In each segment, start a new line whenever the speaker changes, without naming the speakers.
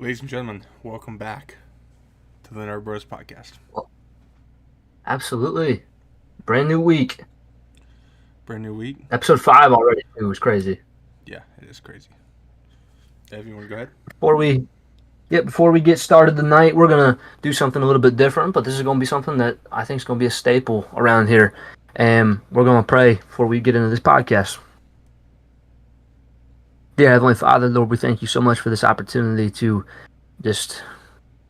Ladies and gentlemen, welcome back to the Nerd Bros podcast.
Well, absolutely. Brand new week.
Brand new week.
Episode 5 already. It was crazy.
Yeah, it is crazy. Dave, you want to go ahead?
Before we get started tonight, we're gonna do something a little bit different, but this is gonna be something that I think is gonna be a staple around here. And we're gonna pray before we get into this podcast. Dear Heavenly Father, Lord, we thank you so much for this opportunity to just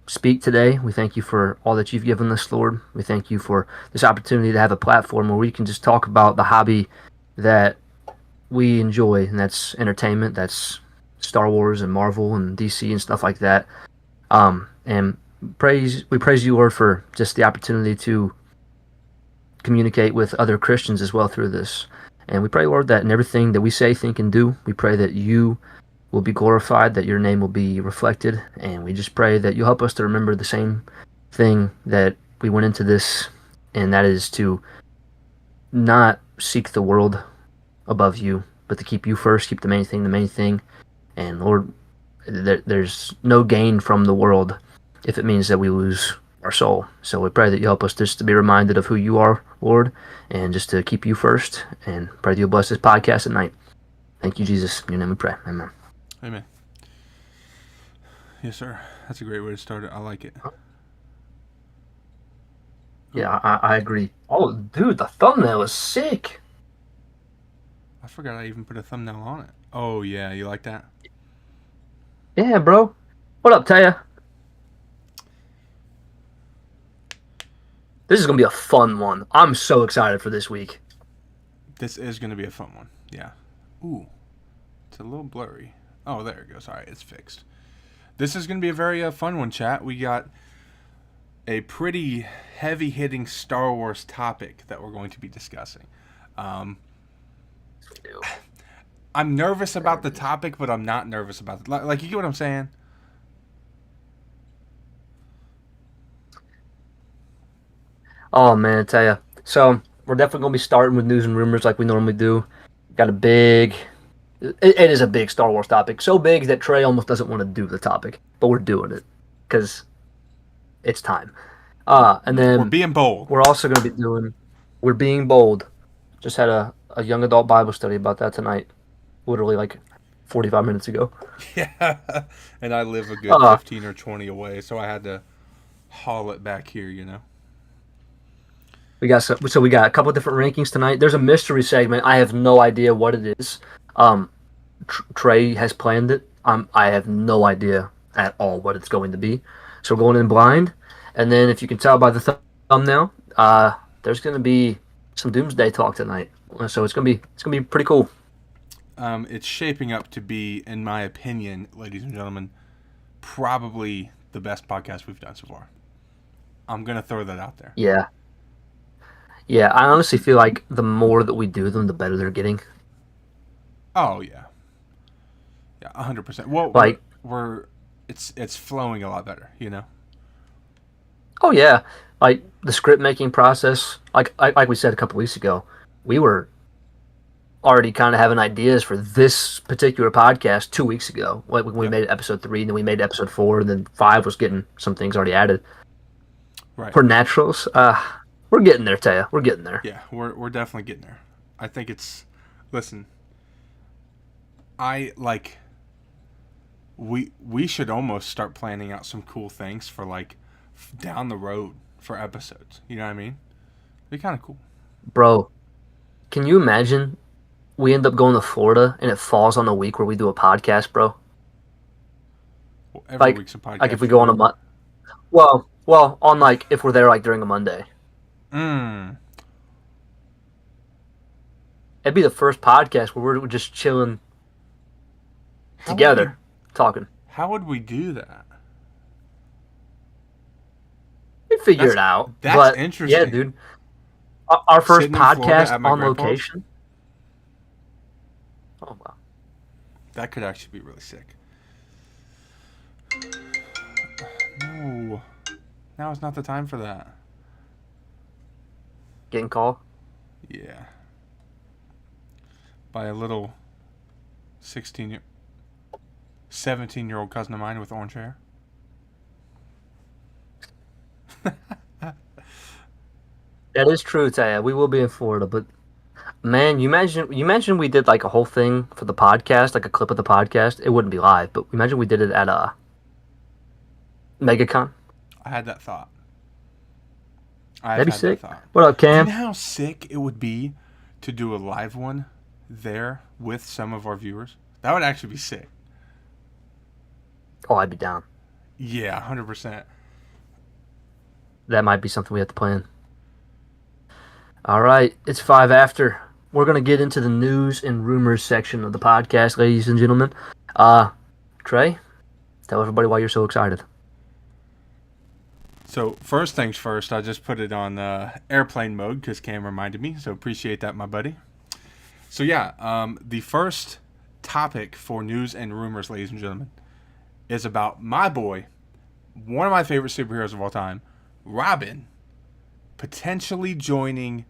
speak today. We thank you for all that you've given us, Lord. We thank you for this opportunity to have a platform where we can just talk about the hobby that we enjoy, and that's entertainment. That's Star Wars and Marvel and DC and stuff like that. And we praise you, Lord, for just the opportunity to communicate with other Christians as well through this. And we pray, Lord, that in everything that we say, think, and do, we pray that you will be glorified, that your name will be reflected, and we just pray that you'll help us to remember the same thing that we went into this, and that is to not seek the world above you, but to keep you first, keep the main thing. And Lord, there's no gain from the world if it means that we lose our soul. So we pray that you help us just to be reminded of who you are, Lord, and just to keep you first. And pray that you'll bless this podcast at night. Thank you, Jesus. In your name we pray. Amen.
Amen. Yes, sir. That's a great way to start it. I like it.
Yeah, I agree. Oh, dude, the thumbnail is sick.
I forgot I even put a thumbnail on it. Oh, yeah. You like that?
Yeah, bro. What up, Taya? This is going to be a fun one. I'm so excited for this week.
This is going to be a fun one. Yeah. Ooh. It's a little blurry. Oh, there it goes. All right. It's fixed. This is going to be a very fun one, chat. We got a pretty heavy-hitting Star Wars topic that we're going to be discussing. I'm nervous about the topic, but I'm not nervous about it. Like, you get what I'm saying?
Oh, man, I tell you. So, we're definitely going to be starting with news and rumors like we normally do. Got a big... It is a big Star Wars topic. So big that Trey almost doesn't want to do the topic. But we're doing it. Because it's time. And
We're
then
being bold.
we're also going to be doing... We're being bold. Just had a young adult Bible study about that tonight. Literally like 45 minutes ago.
Yeah. And I live a good 15 or 20 away, so I had to haul it back here, you know?
We got a couple different rankings tonight. There's a mystery segment. I have no idea what it is. Trey has planned it. I have no idea at all what it's going to be. So we're going in blind. And then if you can tell by the thumbnail, there's going to be some Doomsday talk tonight. So it's gonna be pretty cool.
It's shaping up to be, in my opinion, ladies and gentlemen, probably the best podcast we've done so far. I'm going to throw that out there.
Yeah. Yeah, I honestly feel like the more that we do them, the better they're getting.
Oh, yeah. Yeah, 100%. Well,
Like,
it's flowing a lot better, you know?
oh yeah, like the script making process. Like we said a couple weeks ago, we were already kind of having ideas for this particular podcast 2 weeks ago. Like when we
Yep.
made episode 3, and then we made episode 4, and then 5 was getting some things already added.
Right.
For naturals, we're getting there, Taya. We're getting there.
Yeah, we're definitely getting there. I think it's... Listen, I, like... We should almost start planning out some cool things for, like, down the road for episodes. You know what I mean? It'd be kind of cool.
Bro, can you imagine we end up going to Florida and it falls on the week where we do a podcast, bro?
Well, every
Like,
week's a podcast.
like if we go on a month. Well, on like if we're there like during a Monday,
Mm.
it'd be the first podcast where we're just chilling
How
together, talking.
how would we do that?
We figure
That's
it out.
that's
But yeah,
interesting.
dude, our first
Sitting in Florida
podcast
at my
on
grandpa's.
location. Oh wow,
That could actually be really sick. No, now is not the time for that.
getting called.
Yeah, by a little 16 year 17-year-old cousin of mine with orange hair.
That is true, Taya. We will be in Florida, but man, you imagine we did like a whole thing for the podcast, like a clip of the podcast. It wouldn't be live, but imagine we did it at MegaCon.
I had that thought. I've
That'd be
had that
sick.
thought.
What up,
Do you
Cam?
know how sick it would be to do a live one there with some of our viewers? That would actually be sick.
Oh, I'd be down.
Yeah, 100%.
That might be something we have to plan. All right, it's 5 after. We're gonna get into the news and rumors section of the podcast, ladies and gentlemen. Trey, tell everybody why you're so excited.
So first things first, I just put it on airplane mode because Cam reminded me. So appreciate that, my buddy. So yeah, the first topic for news and rumors, ladies and gentlemen, is about my boy, one of my favorite superheroes of all time, Robin, potentially joining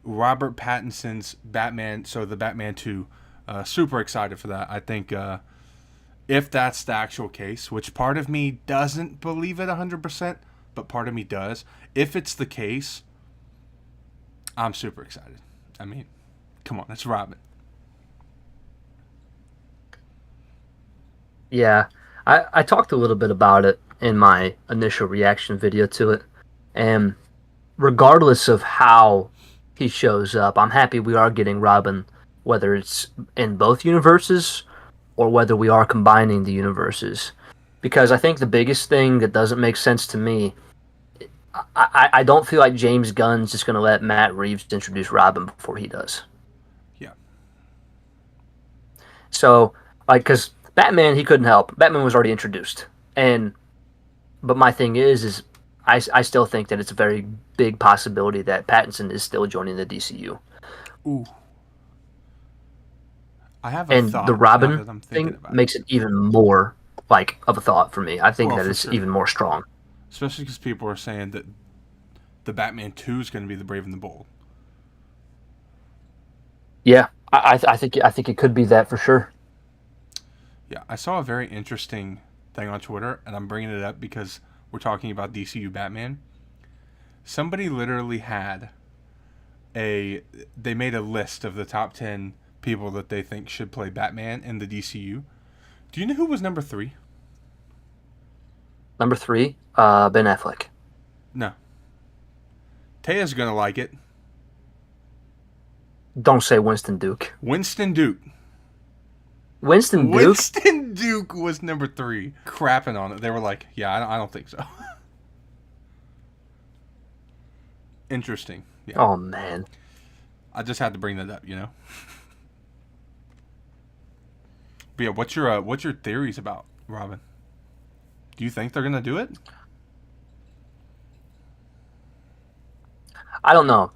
Robert Pattinson's Batman. So the Batman 2. Super excited for that. I think if that's the actual case, which part of me doesn't believe it 100%, but part of me does. If it's the case, I'm super excited. I mean, come on, it's Robin.
Yeah, I talked a little bit about it in my initial reaction video to it, and regardless of how he shows up, I'm happy we are getting Robin, whether it's in both universes or whether we are combining the universes. Because I think the biggest thing that doesn't make sense to me, I don't feel like James Gunn's just going to let Matt Reeves introduce Robin before he does.
Yeah.
So, like, because Batman, he couldn't help. Batman was already introduced. But my thing is I still think that it's a very big possibility that Pattinson is still joining the DCU.
Ooh. I have a
And
thought
the
now
Robin
that I'm thinking
thing
about
makes it even more like of a thought for me. I think
Well,
that
for
it's
sure.
even more strong.
Especially because people are saying that the Batman 2 is going to be the Brave and the Bold.
Yeah, I think it could be that for sure.
Yeah, I saw a very interesting thing on Twitter, and I'm bringing it up because we're talking about DCU Batman. Somebody literally had they made a list of the top 10 people that they think should play Batman in the DCU. Do you know who was number 3?
Number 3, Ben Affleck.
No. Taya's going to like it.
Don't say Winston Duke.
Winston Duke.
Winston Duke?
Winston Duke was number 3. Crapping on it. They were like, yeah, I don't think so. Interesting. Yeah.
Oh, man.
I just had to bring that up, you know? But yeah, what's your theories about Robin? Do you think they're going to do it?
I don't know.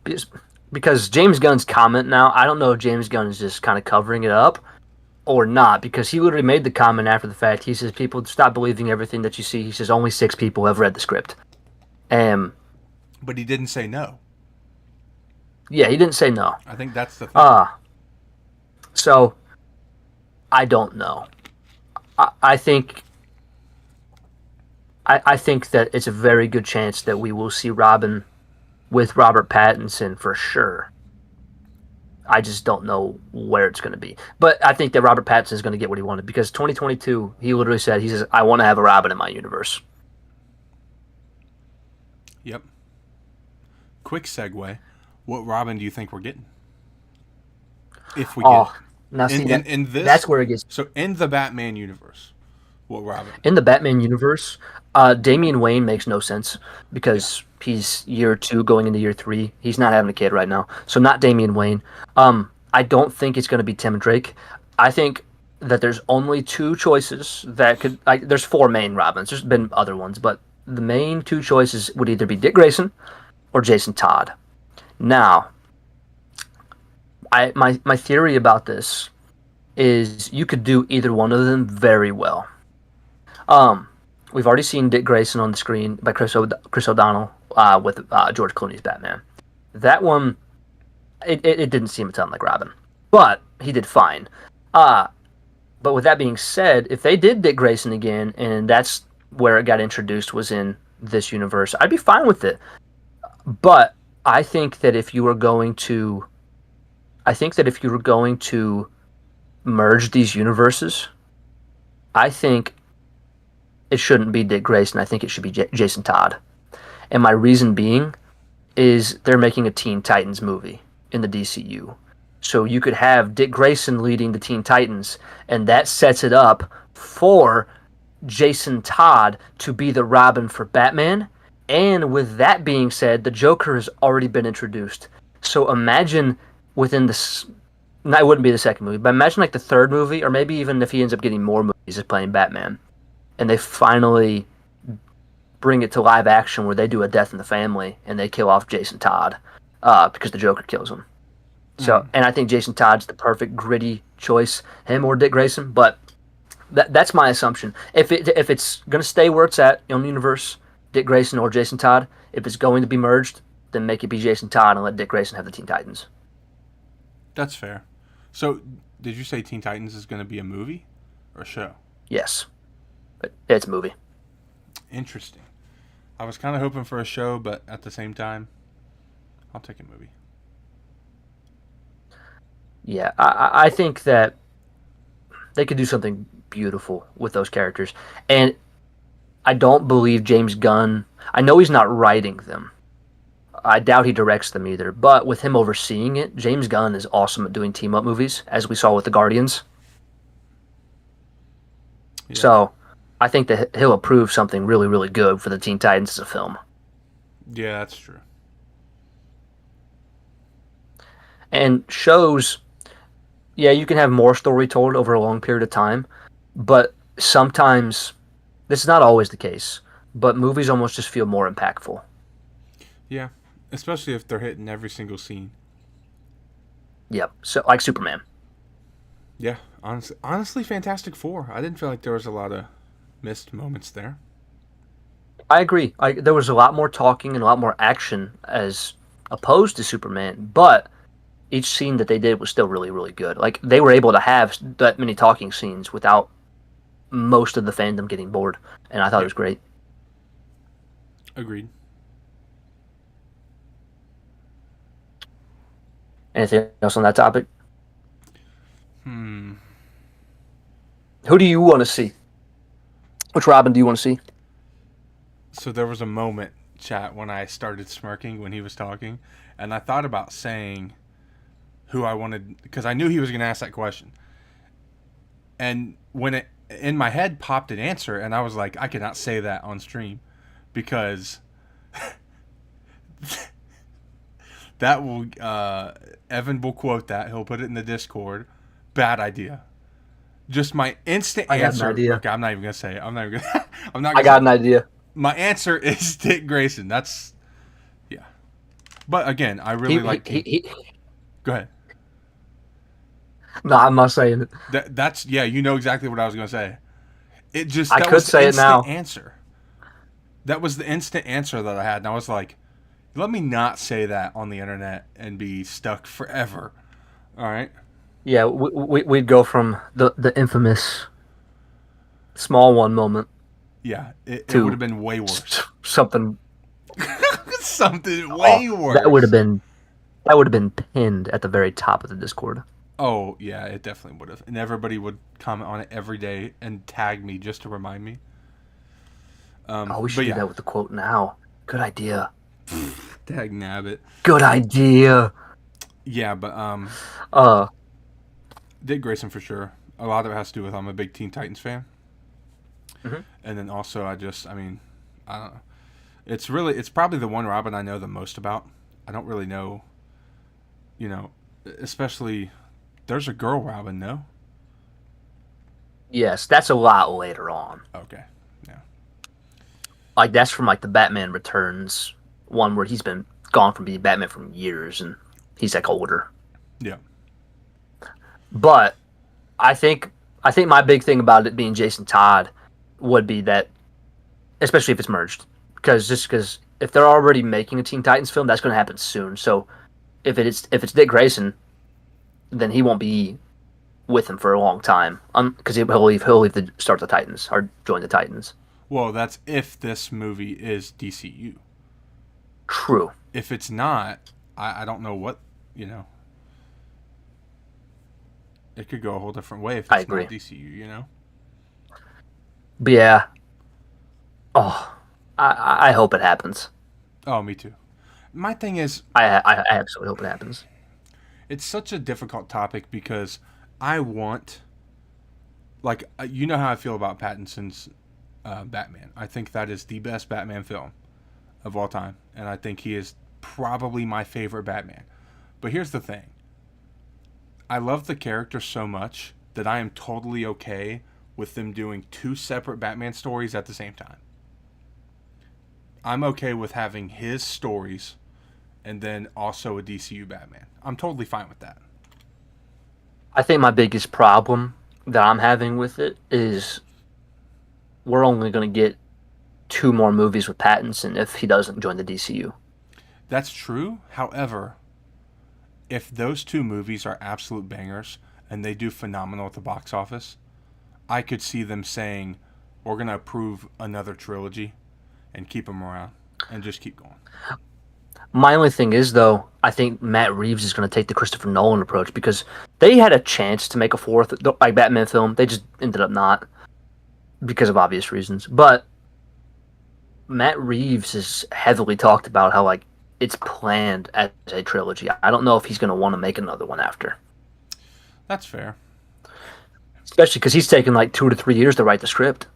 Because James Gunn's comment now, I don't know if James Gunn is just kind of covering it up or not, because he literally made the comment after the fact. He says, people, stop believing everything that you see. He says, only 6 people have read the script.
But he didn't say no.
Yeah, he didn't say no.
I think that's the thing.
So, I don't know. I think that it's a very good chance that we will see Robin with Robert Pattinson for sure. I just don't know where it's going to be. But I think that Robert Pattinson is going to get what he wanted, because 2022, he literally said, he says, I want to have a Robin in my universe.
Yep. Quick segue. What Robin do you think we're getting? If we get it.
Now see,
in this,
that's where it gets...
So in the Batman universe, what Robin?
In the Batman universe, Damian Wayne makes no sense, because he's year 2 going into year 3. He's not having a kid right now. So not Damian Wayne. I don't think it's going to be Tim Drake. I think that there's only 2 choices that could... there's 4 main Robins. There's been other ones, but the main 2 choices would either be Dick Grayson or Jason Todd. Now, my theory about this is you could do either one of them very well. We've already seen Dick Grayson on the screen by Chris O'Donnell with George Clooney's Batman. That one, it didn't seem a ton like Robin, but he did fine. But with that being said, if they did Dick Grayson again, and that's where it got introduced was in this universe, I'd be fine with it. But I think that if you were going to, I think that if you were going to merge these universes, I think it shouldn't be Dick Grayson. I think it should be Jason Todd. And my reason being is they're making a Teen Titans movie in the DCU. So you could have Dick Grayson leading the Teen Titans, and that sets it up for Jason Todd to be the Robin for Batman. And with that being said, the Joker has already been introduced. So imagine within this, no, it wouldn't be the second movie, but imagine like the third movie, or maybe even if he ends up getting more movies as playing Batman, and they finally bring it to live action where they do a death in the family and they kill off Jason Todd because the Joker kills him. So, and I think Jason Todd's the perfect gritty choice, him or Dick Grayson. But that's my assumption. If it's going to stay where it's at in the universe, Dick Grayson or Jason Todd. If it's going to be merged, then make it be Jason Todd and let Dick Grayson have the Teen Titans.
That's fair. So, did you say Teen Titans is going to be a movie or a show?
Yes, it's a movie.
Interesting. I was kind of hoping for a show, but at the same time, I'll take a movie.
Yeah, I think that they could do something beautiful with those characters. And I don't believe James Gunn, I know he's not writing them. I doubt he directs them either. But with him overseeing it, James Gunn is awesome at doing team-up movies, as we saw with the Guardians. Yeah. So I think that he'll approve something really, really good for the Teen Titans as a film.
Yeah, that's true.
And shows, yeah, you can have more story told over a long period of time, but sometimes, this is not always the case, but movies almost just feel more impactful.
Yeah, especially if they're hitting every single scene.
Yep, so like Superman.
Yeah, honestly, Fantastic Four. I didn't feel like there was a lot of missed moments there.
I agree. There was a lot more talking and a lot more action as opposed to Superman, but each scene that they did was still really, really good. Like, they were able to have that many talking scenes without most of the fandom getting bored, and I thought it was great.
Agreed.
Anything else on that topic?
Who
do you want to see? Which Robin do you want to see?
So there was a moment, chat, when I started smirking when he was talking, and I thought about saying who I wanted, because I knew he was going to ask that question. And when it in my head popped an answer, and I was like, I cannot say that on stream, because that will Evan will quote that. He'll put it in the Discord. Bad idea. Just my instant answer. Okay, I'm not even gonna say it. I'm not even gonna. I'm not.
I got an idea.
My answer is Dick Grayson. That's, yeah. But again, I really like. Go ahead.
No, I'm not saying it.
That's yeah. You know exactly what I was gonna say. It just.
I could say it now.
Answer. That was the instant answer that I had, and I was like, "Let me not say that on the internet and be stuck forever." All right.
Yeah, we'd go from the infamous small one moment.
Yeah, it would have been way worse.
Something
way worse.
That would have been pinned at the very top of the Discord.
Oh yeah, it definitely would have, and everybody would comment on it every day and tag me just to remind me.
We should do that with the quote now. Good idea.
Tag nabbit.
Good idea.
Yeah, but Dick Grayson for sure. A lot of it has to do with I'm a big Teen Titans fan. Mm-hmm. And then also I don't know. It's probably the one Robin I know the most about. I don't really know, especially there's a girl Robin, no?
Yes, that's a lot later on.
Okay. Yeah.
Like that's from like the Batman Returns one where he's been gone from being Batman for years and he's like older.
Yeah.
But I think my big thing about it being Jason Todd would be that, especially if it's merged, because if they're already making a Teen Titans film, that's going to happen soon. So if it's Dick Grayson, then he won't be with him for a long time, because he'll start the Titans or join the Titans.
Well, that's if this movie is DCU.
True.
If it's not, I don't know what, you know. It could go a whole different way if
I
it's
agree.
not DCU, you know?
But yeah. Oh, I hope it happens.
Oh, me too. My thing is,
I absolutely hope it happens.
it's such a difficult topic because I want, like, you know how I feel about Pattinson's Batman. I think that is the best Batman film of all time, and I think he is probably my favorite Batman. But here's the thing. I love the character so much that I am totally okay with them doing two separate Batman stories at the same time. I'm okay with having his stories and then also a DCU Batman. I'm totally fine with that.
I think my biggest problem that I'm having with it is we're only going to get 2 more movies with Pattinson if he doesn't join the DCU.
That's true. However, if those two movies are absolute bangers and they do phenomenal at the box office, I could see them saying, we're going to approve another trilogy and keep him around and just keep going.
My only thing is, though, I think Matt Reeves is going to take the Christopher Nolan approach because they had a chance to make a fourth like Batman film. They just ended up not because of obvious reasons. But Matt Reeves is heavily talked about how like it's planned as a trilogy. I don't know if he's going to want to make another one after,
That's fair.
especially because he's taken like 2 to 3 years to write the script.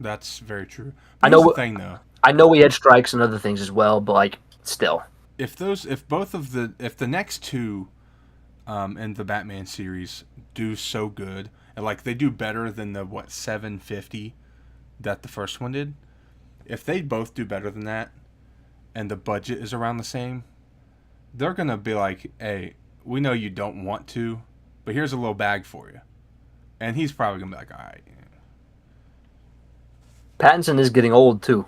That's very true.
I
But here's the
know,
thing, though.
I know we had strikes and other things as well, but like still,
If the next two in the Batman series do so good, and like they do better than the 750 that the first one did, if they both do better than that, and the budget is around the same, they're gonna be like, "Hey, we know you don't want to, but here's a little bag for you," and he's probably gonna be like, "All right."
Pattinson is getting old too.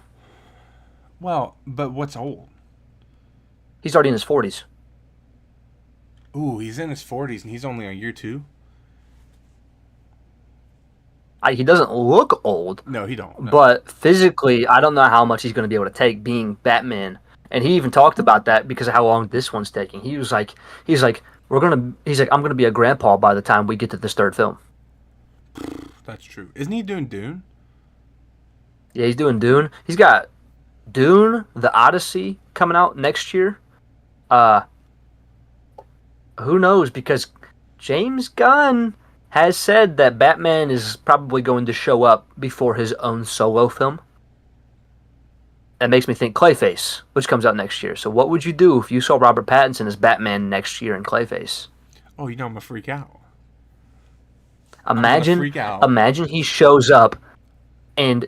Well, but what's old?
He's already in his 40s.
Ooh, he's in his 40s and he's only on year 2.
He doesn't look old,
No, he don't. No.
but physically, I don't know how much he's going to be able to take being Batman. And he even talked about that because of how long this one's taking. He's like, I'm gonna be a grandpa by the time we get to this third film.
That's true. Isn't he doing Dune?
Yeah, he's doing Dune. He's got Dune, The Odyssey coming out next year. Uh, who knows? Because James Gunn has said that Batman is probably going to show up before his own solo film. That makes me think Clayface, which comes out next year. So what would you do if you saw Robert Pattinson as Batman next year in Clayface?
Oh, you know I'm gonna freak out. I'm gonna
Imagine,
freak out.
imagine he shows up and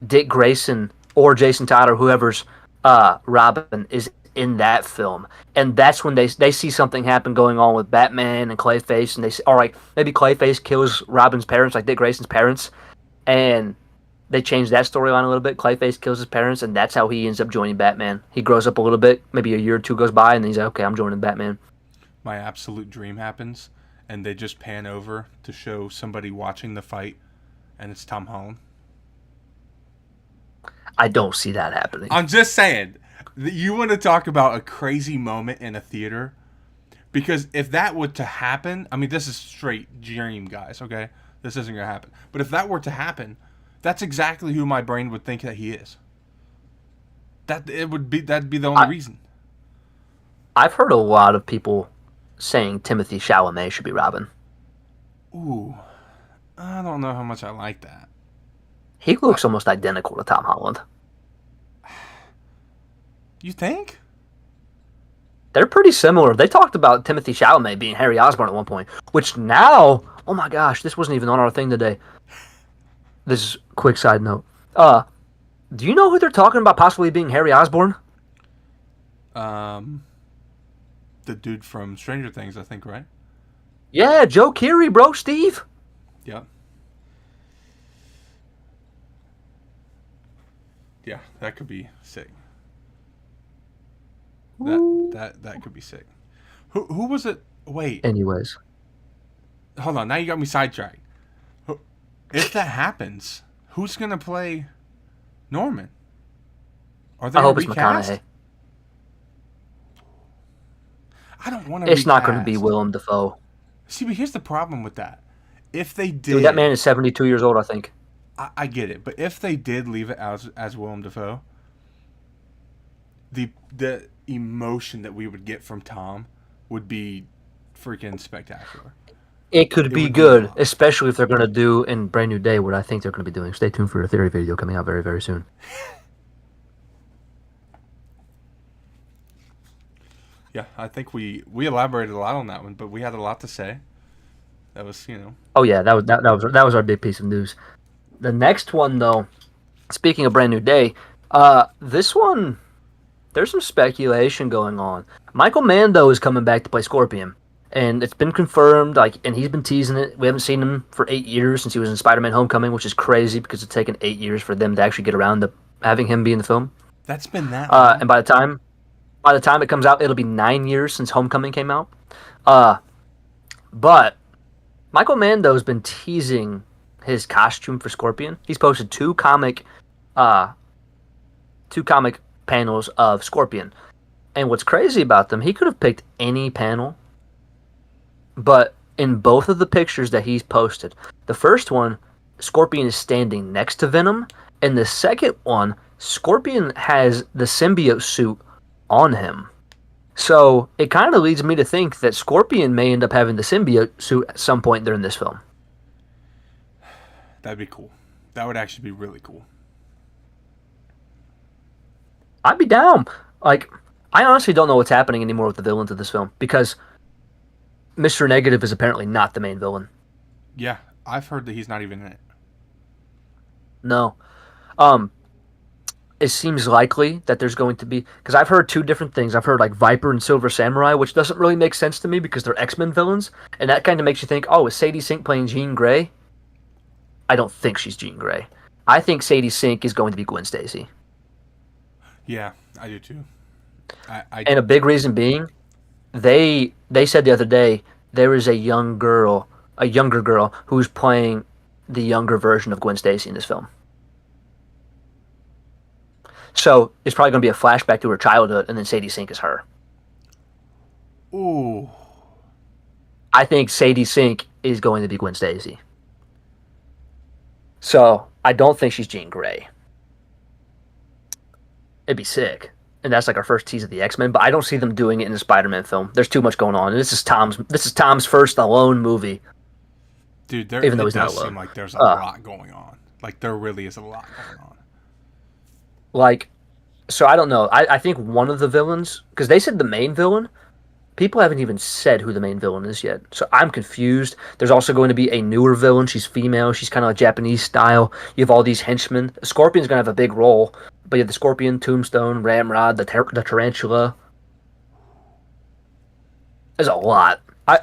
Dick Grayson or Jason Todd or whoever's Robin is in that film, and that's when they see something happen going on with Batman and Clayface, and they say, all right, maybe Clayface kills Robin's parents, like Dick Grayson's parents, and they change that storyline a little bit. Clayface kills his parents, and that's how he ends up joining Batman. He grows up a little bit, maybe a year or two goes by, and then he's like, okay, I'm joining Batman.
My absolute dream happens, and they just pan over to show somebody watching the fight, and it's Tom Holland.
I don't see that happening.
I'm just saying, you want to talk about a crazy moment in a theater? Because if that were to happen, I mean, this is straight dream, guys, okay? This isn't going to happen. But if that were to happen, that's exactly who my brain would think that he is. That'd be the only reason.
I've heard a lot of people saying Timothy Chalamet should be Robin.
Ooh, I don't know how much I like that.
He looks almost identical to Tom Holland.
You think?
They're pretty similar. They talked about Timothy Chalamet being Harry Osborn at one point, which now, oh my gosh, this wasn't even on our thing today. This is a quick side note. Do you know who they're talking about possibly being Harry Osborn?
The dude from Stranger Things, I think, right?
Yeah, Joe Keery, bro, Steve.
Yep. Yeah, that could be sick. That could be sick. Who was it? Wait.
Anyways,
hold on. Now you got me sidetracked. If that happens, who's gonna play Norman? Are they
I
gonna
hope it's
recast?
McConaughey.
I don't want to
It's not going to be
recast.
Willem Dafoe.
See, but here's the problem with that. If they
Dude, that
did,
man is 72 years old, I think.
I get it. But if they did leave it as Willem Dafoe, the emotion that we would get from Tom would be freaking spectacular.
It could
It
be
would be
good, especially if they're going to do in Brand New Day what I think they're going to be doing. Stay tuned for a theory video coming out very, very soon.
Yeah, I think we elaborated a lot on that one, but we had a lot to say. That was,
Oh yeah, that was our big piece of news. The next one though, speaking of Brand New Day, this one there's some speculation going on. Michael Mando is coming back to play Scorpion, and it's been confirmed. And he's been teasing it. We haven't seen him for 8 years since he was in Spider-Man: Homecoming, which is crazy because it's taken 8 years for them to actually get around to having him be in the film.
that's been that long.
And by the time it comes out, it'll be 9 years since Homecoming came out. But Michael Mando's been teasing his costume for Scorpion. He's posted two comic panels of Scorpion. And what's crazy about them, he could have picked any panel, but in both of the pictures that he's posted, the first one, Scorpion is standing next to Venom, and the second one, Scorpion has the symbiote suit on him. So it kind of leads me to think that Scorpion may end up having the symbiote suit at some point during this film.
That'd be cool. That would actually be really cool.
I'd be down. I honestly don't know what's happening anymore with the villains of this film because Mr. Negative is apparently not the main villain.
Yeah, I've heard that he's not even in it.
No. It seems likely that there's going to be, because I've heard two different things. I've heard like Viper and Silver Samurai, which doesn't really make sense to me because they're X-Men villains, and that kind of makes you think, oh, is Sadie Sink playing Jean Grey? I don't think she's Jean Grey. I think Sadie Sink is going to be Gwen Stacy.
Yeah, I do too.
And a big reason being, they said the other day there is a younger girl who's playing the younger version of Gwen Stacy in this film. So it's probably going to be a flashback to her childhood, and then Sadie Sink is her.
Ooh.
I think Sadie Sink is going to be Gwen Stacy. So I don't think she's Jean Grey. It'd be sick. And that's like our first tease of the X-Men, but I don't see them doing it in a Spider-Man film. There's too much going on. And this is Tom's first alone movie.
Dude,
even though
it
he's not
does
alone.
seem like there's a lot going on. Like, there really is a lot going on.
So I don't know. I think one of the villains, because they said the main villain, people haven't even said who the main villain is yet. So I'm confused. There's also going to be a newer villain. She's female. She's kind of like Japanese style. You have all these henchmen. Scorpion's going to have a big role, but you have the Scorpion, Tombstone, Ramrod, the Tarantula. There's a lot. I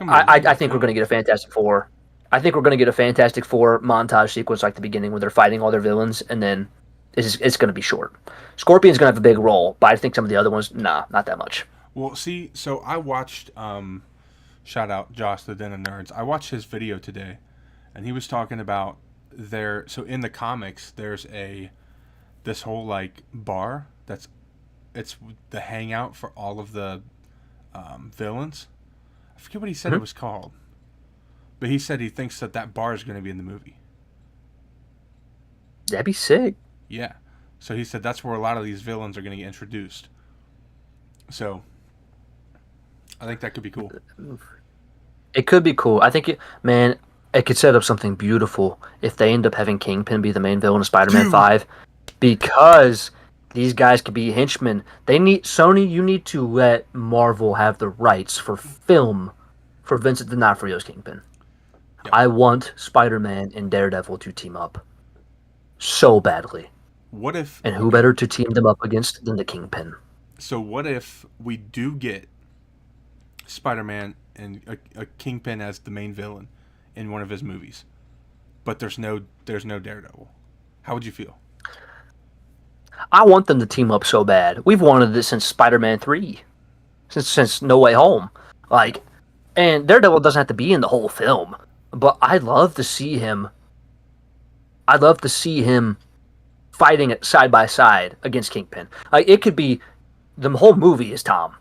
think we're going to get a Fantastic Four. I think we're going to get a Fantastic Four montage sequence like the beginning where they're fighting all their villains, and then it's going to be short. Scorpion's going to have a big role, but I think some of the other ones, nah, not that much.
Well, see, so I watched, shout out Josh, the Den of Nerds. I watched his video today, and he was talking about so in the comics, there's this whole, like, bar it's the hangout for all of the villains. I forget what he said it was called. But he said he thinks that bar is going to be in the movie.
That'd be sick.
Yeah. So he said that's where a lot of these villains are going to get introduced. So I think that could be cool.
It could be cool. I think it could set up something beautiful if they end up having Kingpin be the main villain of Spider-Man 5, because these guys could be henchmen. Sony, you need to let Marvel have the rights for film for Vincent D'Onofrio's Kingpin. Yep. I want Spider-Man and Daredevil to team up so badly. Who better to team them up against than the Kingpin?
So what if we do get Spider-Man and a Kingpin as the main villain in one of his movies, but there's no Daredevil? How would you feel?
I want them to team up so bad. We've wanted this since Spider-Man 3, since No Way Home. And Daredevil doesn't have to be in the whole film. but I'd love to see him. I'd love to see him fighting it side by side against Kingpin. Like it could be the whole movie is Tom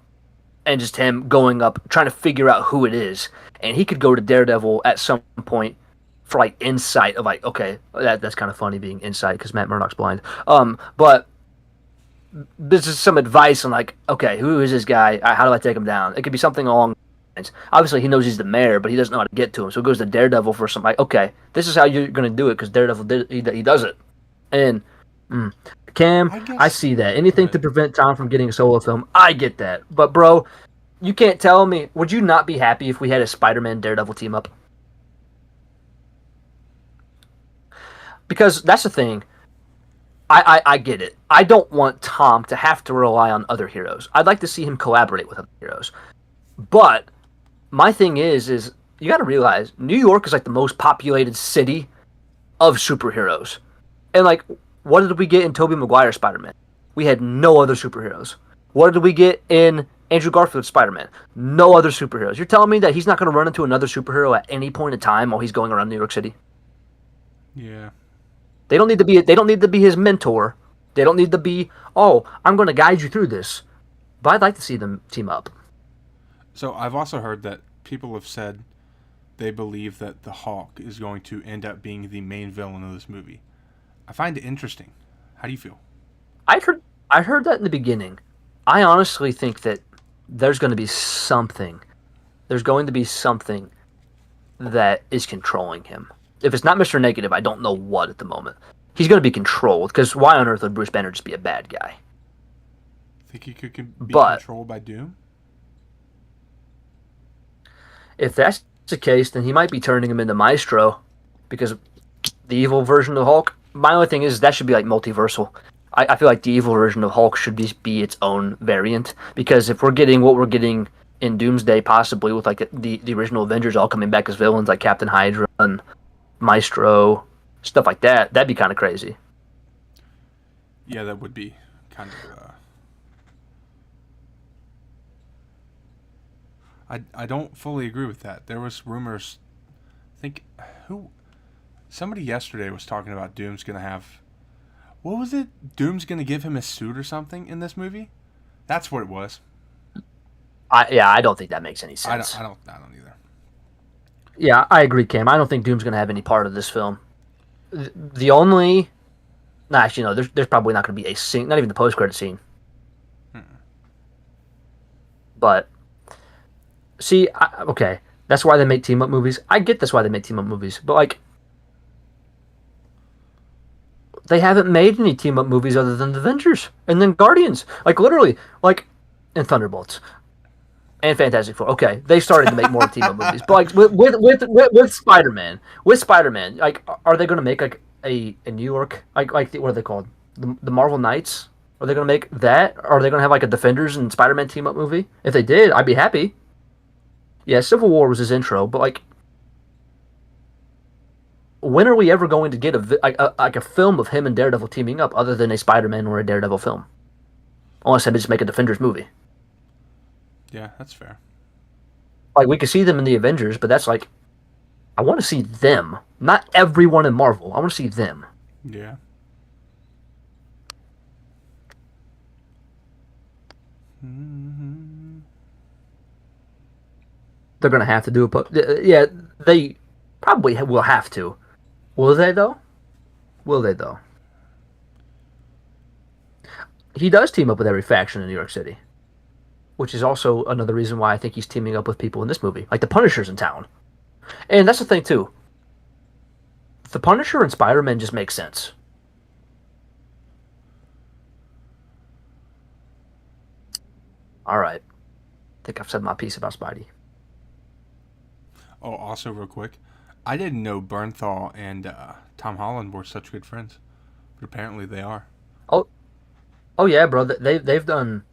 and just him going up trying to figure out who it is, and he could go to Daredevil at some point for like insight of like okay that's kind of funny being insight because Matt Murdock's blind. But this is some advice on like okay who is this guy? How do I take him down? It could be something along lines. Obviously, he knows he's the mayor, but he doesn't know how to get to him. So he goes to Daredevil for some like, okay, this is how you're gonna do it because Daredevil he does it. And Cam,
I
I
guess.
see that.
Go
Anything to
ahead.
prevent Tom from getting a solo film, I get that. But bro, you can't tell me. Would you not be happy if we had a Spider-Man Daredevil team up? Because that's the thing. I get it. I don't want Tom to have to rely on other heroes. I'd like to see him collaborate with other heroes. But my thing is you got to realize New York is like the most populated city of superheroes. And like, what did we get in Tobey Maguire's Spider-Man? We had no other superheroes. What did we get in Andrew Garfield's Spider-Man? No other superheroes. You're telling me that he's not going to run into another superhero at any point in time while he's going around New York City?
Yeah.
They don't need to be. They don't need to be his mentor. They don't need to be. Oh, I'm going to guide you through this. But I'd like to see them team up.
So I've also heard that people have said they believe that the Hulk is going to end up being the main villain of this movie. I find it interesting. How do you feel?
I heard. I heard that in the beginning. I honestly think that there's going to be something. There's going to be something that is controlling him. If it's not Mr. Negative, I don't know what at the moment. He's going to be controlled because why on earth would Bruce Banner just be a bad guy?
Think he could be
But
controlled by Doom?
if that's the case, then he might be turning him into Maestro because the evil version of Hulk. My only thing is that should be like multiversal. I feel like the evil version of Hulk should be its own variant because if we're getting what we're getting in Doomsday, possibly with like the original Avengers all coming back as villains like Captain Hydra and Maestro, stuff like that, that'd be kind of crazy.
Yeah, that would be kind of. I don't fully agree with that. There was rumors. I think who somebody yesterday was talking about Doom's gonna have. What was it? Doom's gonna give him a suit or something in this movie. That's what it was.
I don't think that makes any
I don't.
sense.
I don't. I don't either.
Yeah, I agree, Cam. I don't think Doom's gonna have any part of this film. The only, no, actually, no. There's probably not gonna be a scene, not even the post credit scene.
Hmm.
But see, okay, that's why they make team up movies. I get that's why they make team up movies, but like they haven't made any team up movies other than the Avengers and then Guardians. Like literally, like and Thunderbolts and Fantastic Four. Okay, they started to make more team up movies, but like with Spider Man, like are they going to make like a New York like what are they called the Marvel Knights? Are they going to make that? Or are they going to have like a Defenders and Spider Man team up movie? If they did, I'd be happy. Yeah, Civil War was his intro, but like when are we ever going to get like a film of him and Daredevil teaming up other than a Spider-Man or a Daredevil film? Unless they just make a Defenders movie.
Yeah, that's fair.
Like we could see them in the Avengers, but that's like I want to see them, not everyone in Marvel. I want to see them.
Yeah. Mm-hmm.
They're gonna have to do a yeah. They probably will have to. Will they though? Will they though? He does team up with every faction in New York City, which is also another reason why I think he's teaming up with people in this movie, like the Punisher's in town. And that's the thing too. The Punisher and Spider-Man just make sense. All right. I think I've said my piece about Spidey.
Oh, also real quick, I didn't know Bernthal and Tom Holland were such good friends, but apparently they are.
Oh, oh yeah, bro. They've done.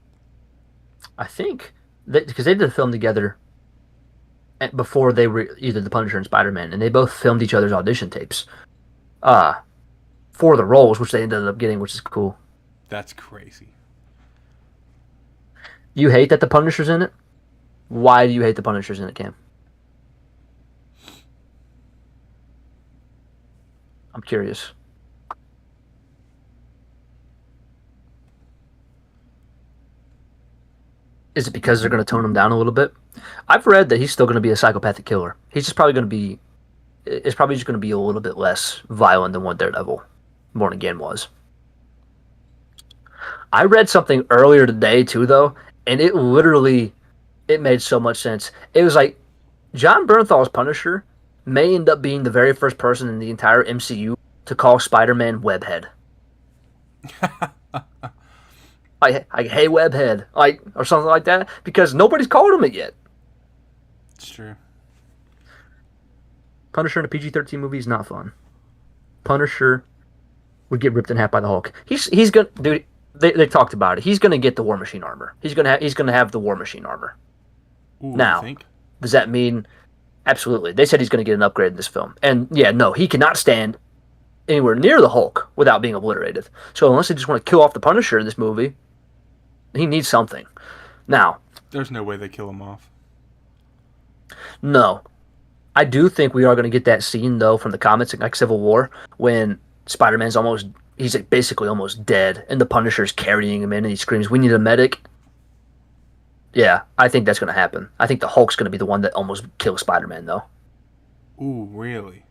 I think because they did a film together before they were either the Punisher and Spider-Man, and they both filmed each other's audition tapes. Uh, for the roles, which they ended up getting, which is cool.
That's crazy.
You hate that the Punisher's in it? Why do you hate the Punisher's in it, Cam? I'm curious. Is it because they're going to tone him down a little bit? I've read that he's still going to be a psychopathic killer. He's just probably going to be. It's probably just going to be a little bit less violent than what Daredevil Born Again was. I read something earlier today too, though, and it made so much sense. It was like John Bernthal's Punisher may end up being the very first person in the entire MCU to call Spider-Man Webhead. Like, hey, Webhead, like, or something like that, because nobody's called him it yet.
It's true.
Punisher in a PG-13 movie is not fun. Punisher would get ripped in half by the Hulk. He's gonna, dude. They talked about it. He's gonna get the War Machine armor. He's gonna have the War Machine armor.
Ooh, you
Now,
think?
does that mean? Absolutely. They said he's gonna get an upgrade in this film, and yeah, no, he cannot stand anywhere near the Hulk without being obliterated. So unless they just want to kill off the Punisher in this movie, he needs something. Now,
There's no way they kill him off.
no, I do think we are going to get that scene though from the comics, like Civil War, when Spider-Man's he's like basically almost dead, and the Punisher's carrying him in, and he screams, "We need a medic." Yeah, I think that's going to happen. I think the Hulk's going to be the one that almost kills Spider-Man though,
Ooh, really?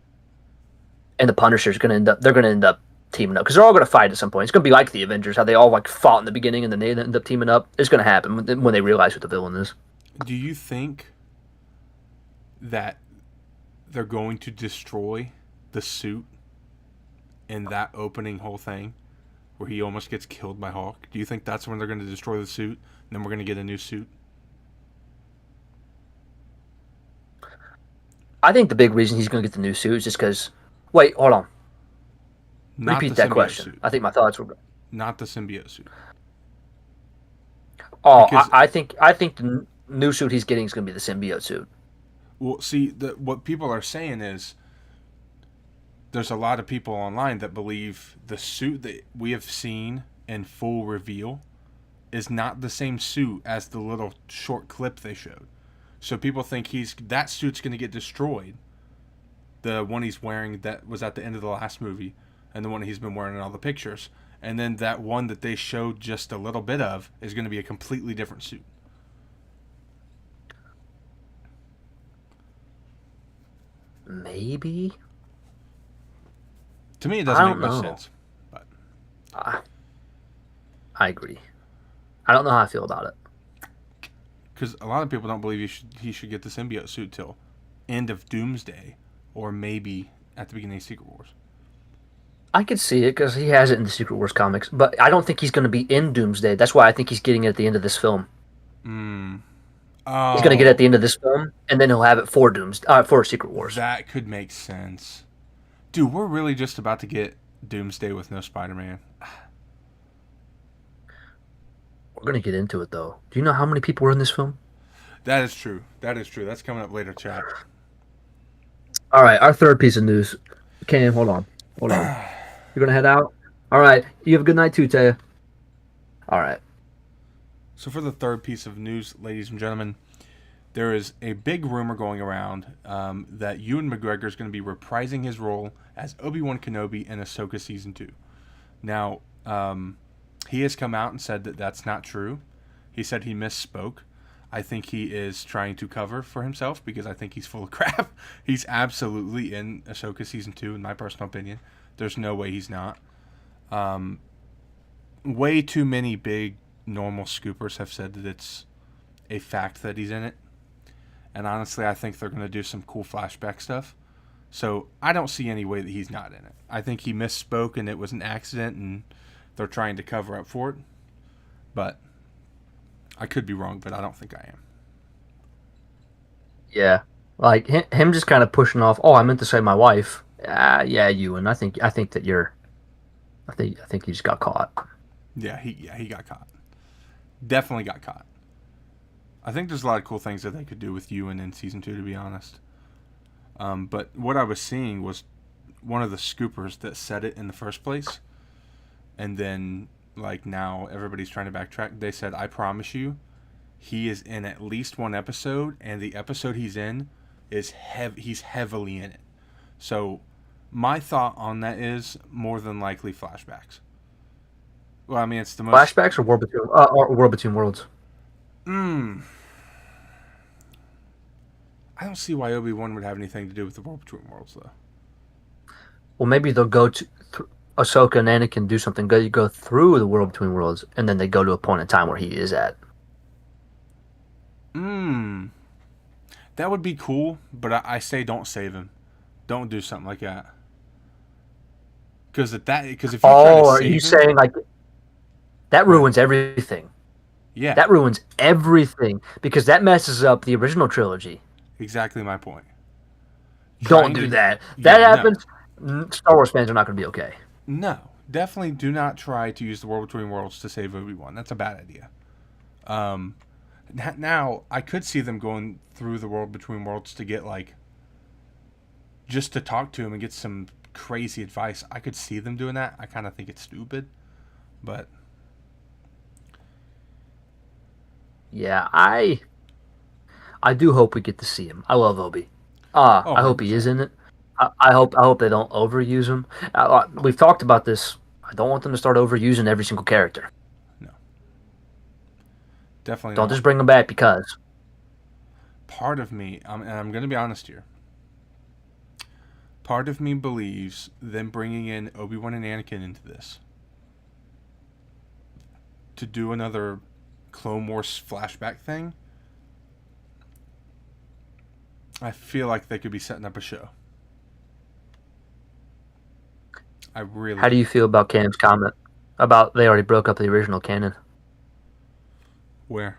and the Punisher's going to end up. They're going to end up teaming up because they're all going to fight at some point. It's going to be like the Avengers, how they all like fought in the beginning and then they end up teaming up. It's going to happen when they realize who the villain is.
Do you think that they're going to destroy the suit in that opening whole thing where he almost gets killed by Hulk? Do you think that's when they're going to destroy the suit and then we're going to get a new suit?
I think the big reason he's going to get the new suit is just because. Wait, hold on.
Not
Repeat
the
that
symbiote
question.
suit.
I think my thoughts were.
Not the symbiote suit.
Oh,
Because,
I think the new suit he's getting is going to be the symbiote suit.
well, see, what people are saying is there's a lot of people online that believe the suit that we have seen in full reveal is not the same suit as the little short clip they showed. So people think that suit's going to get destroyed. The one he's wearing that was at the end of the last movie, and the one he's been wearing in all the pictures. And then that one that they showed just a little bit of is going to be a completely different suit.
Maybe.
To me, it
I
doesn't make
don't
much
know.
sense. But
I agree. I don't know how I feel about it.
because a lot of people don't believe he should get the symbiote suit till end of Doomsday, or maybe at the beginning of Secret Wars.
I could see it because he has it in the Secret Wars comics, but I don't think he's going to be in Doomsday. That's why I think he's getting it at the end of this film.
Hmm.
He's going to get it
Oh,
at the end of this film, and then he'll have it for for Secret Wars.
that could make sense. Dude, we're really just about to get Doomsday with no Spider-Man.
We're going to get into it though. Do you know how many people were in this film?
That is true. That is true. That's coming up later, chat.
All right, our third piece of news. Cam, hold on. Hold on. You're going to head out? All right. You have a good night too, Taya. All right.
So for the third piece of news, ladies and gentlemen, there is a big rumor going around that Ewan McGregor is going to be reprising his role as Obi-Wan Kenobi in Ahsoka Season 2. Now, he has come out and said that that's not true. He said he misspoke. I think he is trying to cover for himself because I think he's full of crap. He's absolutely in Ahsoka Season 2, in my personal opinion. There's no way he's not. Way too many big normal scoopers have said that it's a fact that he's in it. And honestly, I think they're going to do some cool flashback stuff. So I don't see any way that he's not in it. I think he misspoke and it was an accident and they're trying to cover up for it. But I could be wrong, but I don't think I am.
Yeah. Like him just kind of pushing off, "Oh, I meant to say my wife." Yeah, Ewan. I think that you're I think you just got caught.
Yeah, he got caught. Definitely got caught. I think there's a lot of cool things that they could do with Ewan in Season 2, to be honest. But what I was seeing was one of the scoopers that said it in the first place. And then, like, now everybody's trying to backtrack. They said, I promise you, he is in at least one episode. And the episode he's in, he's heavily in it. So My thought on that is more than likely flashbacks. Well, I mean, it's the most.
Flashbacks or World Between Worlds.
Mm, I don't see why Obi-Wan would have anything to do with the World Between Worlds, though.
Well, maybe they'll go to Ahsoka and Anakin do something. Go through the World Between Worlds, and then they go to a point in time where he is at.
Mmm. That would be cool, but I say don't save him. Don't do something like that. Because if you try to
Oh, are you
save him,
saying like that
go ahead.
ruins everything?
Yeah,
That ruins everything because that messes up the original trilogy.
exactly my point.
Don't
Trying
do
to,
that. That
yeah, no,
happens. Star Wars fans are not going to be okay.
no, definitely do not try to use the World Between Worlds to save Obi-Wan. That's a bad idea. Um, now I could see them going through the World Between Worlds to get like just to talk to him and get some crazy advice. I could see them doing that. I kind of think it's stupid, but
Yeah, I do hope we get to see him. I love Obi.
oh,
I hope he
100%.
is in it. I hope they don't overuse him. We've talked about this. I don't want them to start overusing every single character.
No, definitely
Don't
not.
just bring them back because.
Part of me, and I'm going to be honest here, part of me believes them bringing in Obi-Wan and Anakin into this to do another Clone Wars flashback thing. I feel like they could be setting up a show. I really
How do
do.
you feel about Cam's comment about they already broke up the original canon?
Where?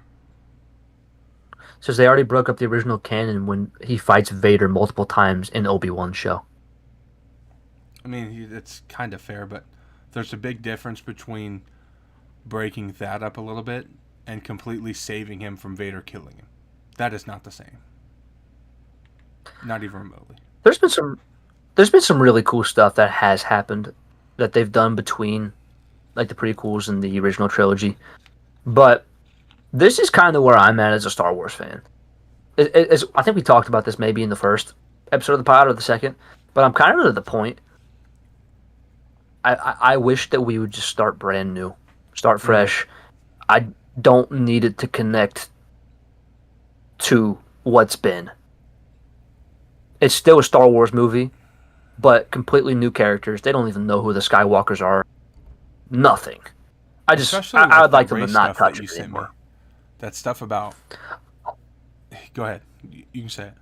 Says they already broke up the original canon when he fights Vader multiple times in Obi-Wan's show.
I mean, it's kind of fair, but there's a big difference between breaking that up a little bit and completely saving him from Vader killing him. That is not the same. Not even remotely.
There's been some really cool stuff that has happened that they've done between like the prequels and the original trilogy. But this is kind of where I'm at as a Star Wars fan. I think we talked about this maybe in the first episode of the pod or the second, but I'm kind of at the point. I wish that we would just start brand new, start fresh. I don't need it to connect to what's been. It's still a Star Wars movie, but completely new characters. They don't even know who the Skywalkers are. Nothing.
Especially
I
like
would
that
like them to
race
not
stuff that
touch
you
it
sent me.
anymore.
That stuff about. Go ahead. You can say it.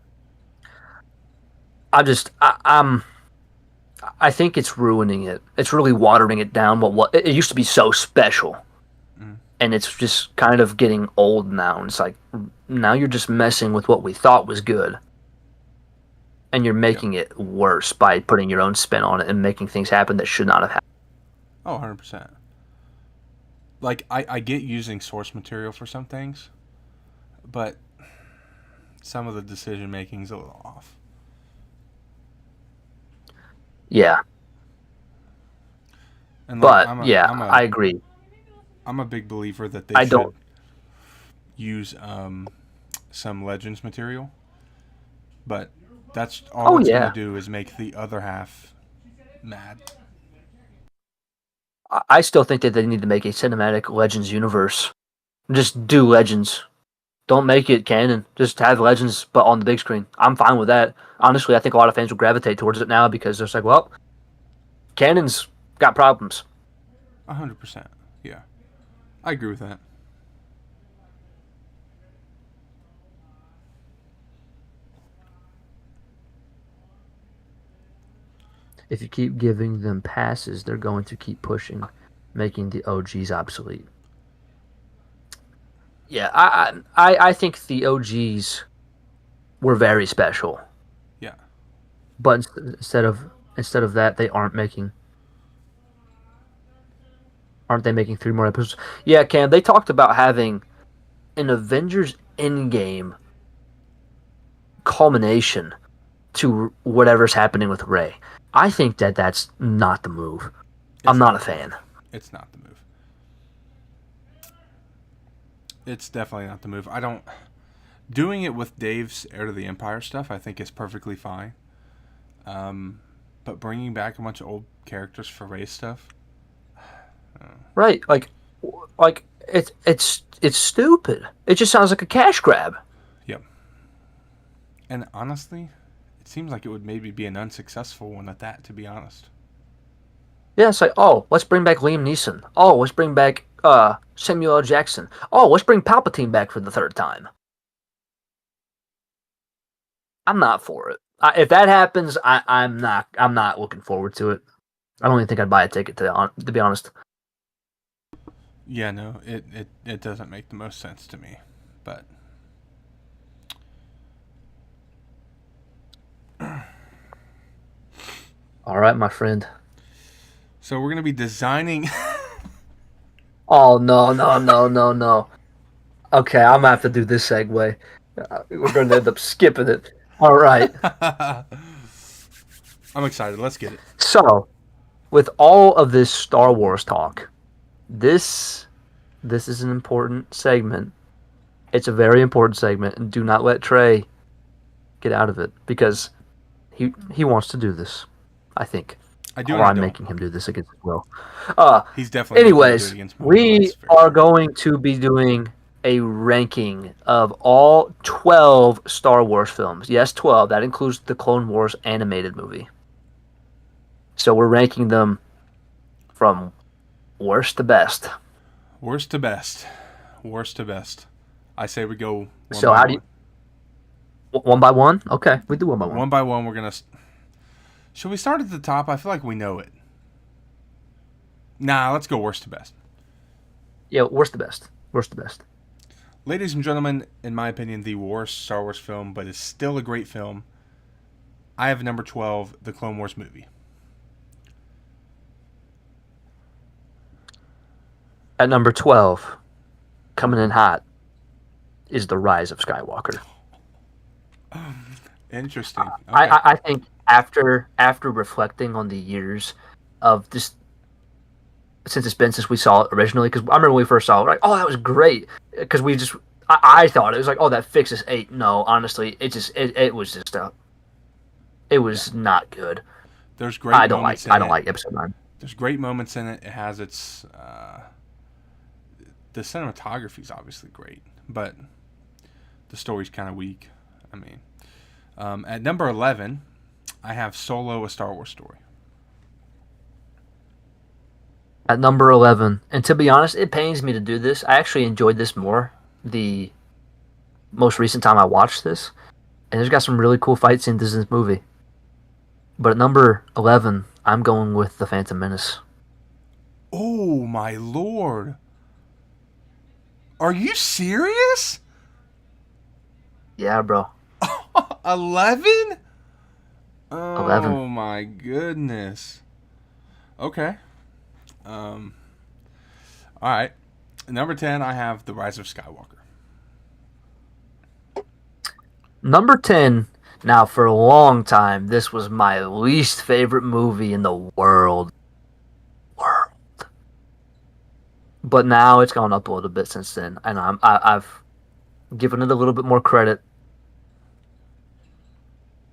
I think it's ruining it. It's really watering it down. What it used to be so special, and it's just kind of getting old now. And it's like now you're just messing with what we thought was good, and you're
Yeah.
making it worse by putting your own spin on it and making things happen that should not have happened.
Oh, 100%. Like, I get using source material for some things, but some of the decision making's a little off.
Yeah,
And like
but yeah, I agree.
I'm a big believer that they
I
should
don't.
use some Legends material, but that's all
Oh
it's gonna
yeah,
do is make the other half mad.
I still think that they need to make a cinematic Legends universe. Just do Legends. Don't make it canon. Just have Legends, but on the big screen. I'm fine with that. Honestly, I think a lot of fans will gravitate towards it now because they're like, well, canon's got problems.
100%. Yeah, I agree with that.
If you keep giving them passes, they're going to keep pushing, making the OGs obsolete. Yeah, I think the OGs were very special,
Yeah.
but instead of that, they aren't they making 3 more episodes? Yeah, Cam. They talked about having an Avengers Endgame culmination to whatever's happening with Rey. I think that that's not the move. I'm
It's
not a
not the
fan.
move. It's not the move. It's definitely not the move. I don't. Doing it with Dave's Heir to the Empire stuff, I think is perfectly fine. But bringing back a bunch of old characters for race stuff.
Right? Like it's stupid. It just sounds like a cash grab.
Yep. And honestly, it seems like it would maybe be an unsuccessful one at that, to be honest.
Yeah, it's like, oh, let's bring back Liam Neeson. Oh, let's bring back Samuel L. Jackson. Oh, let's bring Palpatine back for the third time. I'm not for it. If that happens, I'm not. I'm not looking forward to it. I don't even think I'd buy a ticket to be honest.
Yeah, no, it doesn't make the most sense to me. But
All right, my friend.
so we're gonna be designing.
Oh no. Okay, I'm gonna have to do this segue. We're going to end up skipping it. All right.
I'm excited. Let's get it.
So, with all of this Star Wars talk, this is an important segment. It's a very important segment, and do not let Trey get out of it because he wants to do this. I think.
I do.
Or
And I
I'm
don't.
making him do this against his will.
He's definitely making me do it
Anyways,
against my will.
we
That's very
are
true.
going to be doing a ranking of all 12 Star Wars films. Yes, 12. That includes the Clone Wars animated movie. So we're ranking them from worst to best.
Worst to best. Worst to best. I say we go one
So
by
how
one.
do you one by one? Okay, we do one by one.
One by one, we're gonna. Should we start at the top? I feel like we know it. Nah, let's go worst to best.
Yeah, worst to best. Worst to best.
Ladies and gentlemen, in my opinion, the worst Star Wars film, but it's still a great film. I have number 12, the Clone Wars movie.
At number 12, coming in hot, is The Rise of Skywalker.
Interesting. Okay.
I think after reflecting on the years of this, since it's been since we saw it originally, because I remember when we first saw it, like, oh, that was great, because I thought it was like, oh, that fixes 8. No, honestly, it was just it was not good.
There's great moments in it.
I don't like episode 9.
There's great moments in it. It has its the cinematography is obviously great, but the story's kind of weak. I mean, at number 11, I have Solo: A Star Wars Story.
At number 11, and to be honest, it pains me to do this. I actually enjoyed this more the most recent time I watched this, and there's got some really cool fight scenes in this movie. But at number 11, I'm going with The Phantom Menace.
Oh my lord! Are you serious?
Yeah, bro.
11? Oh
11.
my goodness. Okay. All right. Number 10, I have The Rise of Skywalker.
Number 10. Now, for a long time, this was my least favorite movie in the world. But now it's gone up a little bit since then, and I've given it a little bit more credit.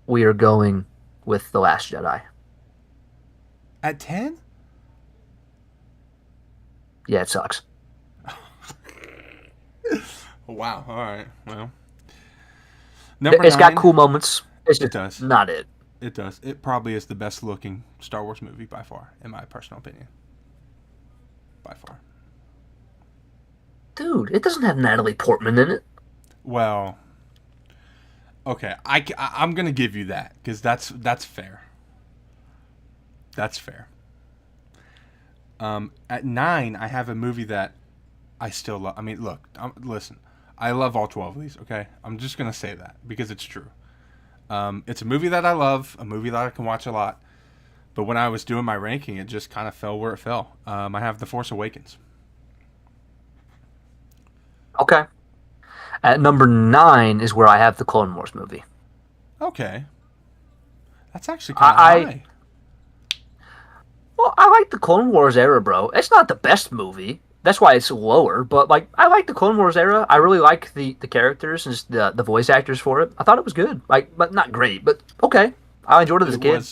We are going with The Last Jedi.
At 10?
Yeah, it sucks.
Wow. All right. Well.
It's got cool moments. It's
It does.
not it.
It does. It probably is the best looking Star Wars movie by far, in my personal opinion. By far.
Dude, it doesn't have Natalie Portman in it.
Well, okay. I'm going to give you that because that's fair. That's fair. At 9, I have a movie that I still love. I mean, look, listen. I love all 12 of these, okay? I'm just going to say that because it's true. It's a movie that I love, a movie that I can watch a lot. But when I was doing my ranking, it just kind of fell where it fell. I have The Force Awakens.
Okay. At number 9 is where I have the Clone Wars movie.
Okay. That's actually kind of high.
Well, I like the Clone Wars era, bro. It's not the best movie. That's why it's lower. But like, I like the Clone Wars era. I really like the characters and the voice actors for it. I thought it was good. Like, but not great. But okay, I enjoyed it as a kid.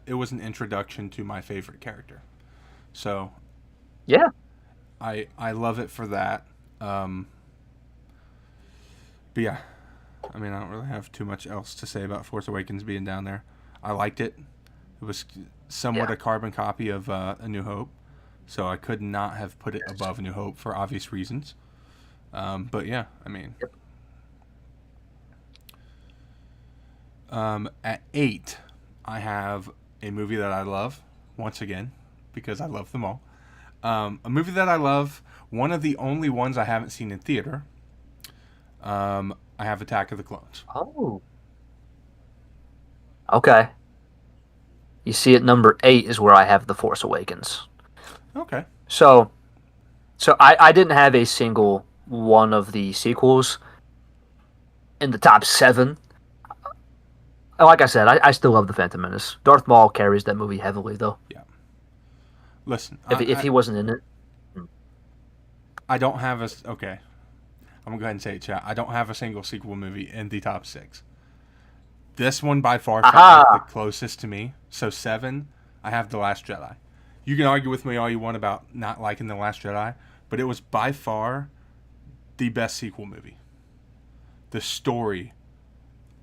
It was an introduction to my favorite character. So
Yeah.
I love it for that. But yeah, I mean, I don't really have too much else to say about Force Awakens being down there. I liked it. It was somewhat
Yeah.
a carbon copy of A New Hope, so I could not have put it above A New Hope for obvious reasons. But yeah, I mean,
Yep.
at 8, I have a movie that I love, once again, because I love them all. A movie that I love, one of the only ones I haven't seen in theater. I have Attack of the Clones.
Oh. Okay. You see, at number 8 is where I have The Force Awakens.
Okay.
So, I didn't have a single one of the sequels in the top 7. Like I said, I still love The Phantom Menace. Darth Maul carries that movie heavily, though.
Yeah. Listen,
If he wasn't in it.
I don't have a. Okay. I'm going to go ahead and say it, chat. I don't have a single sequel movie in the top 6. This one by far felt like the closest to me. So 7, I have The Last Jedi. You can argue with me all you want about not liking The Last Jedi, but it was by far the best sequel movie. The story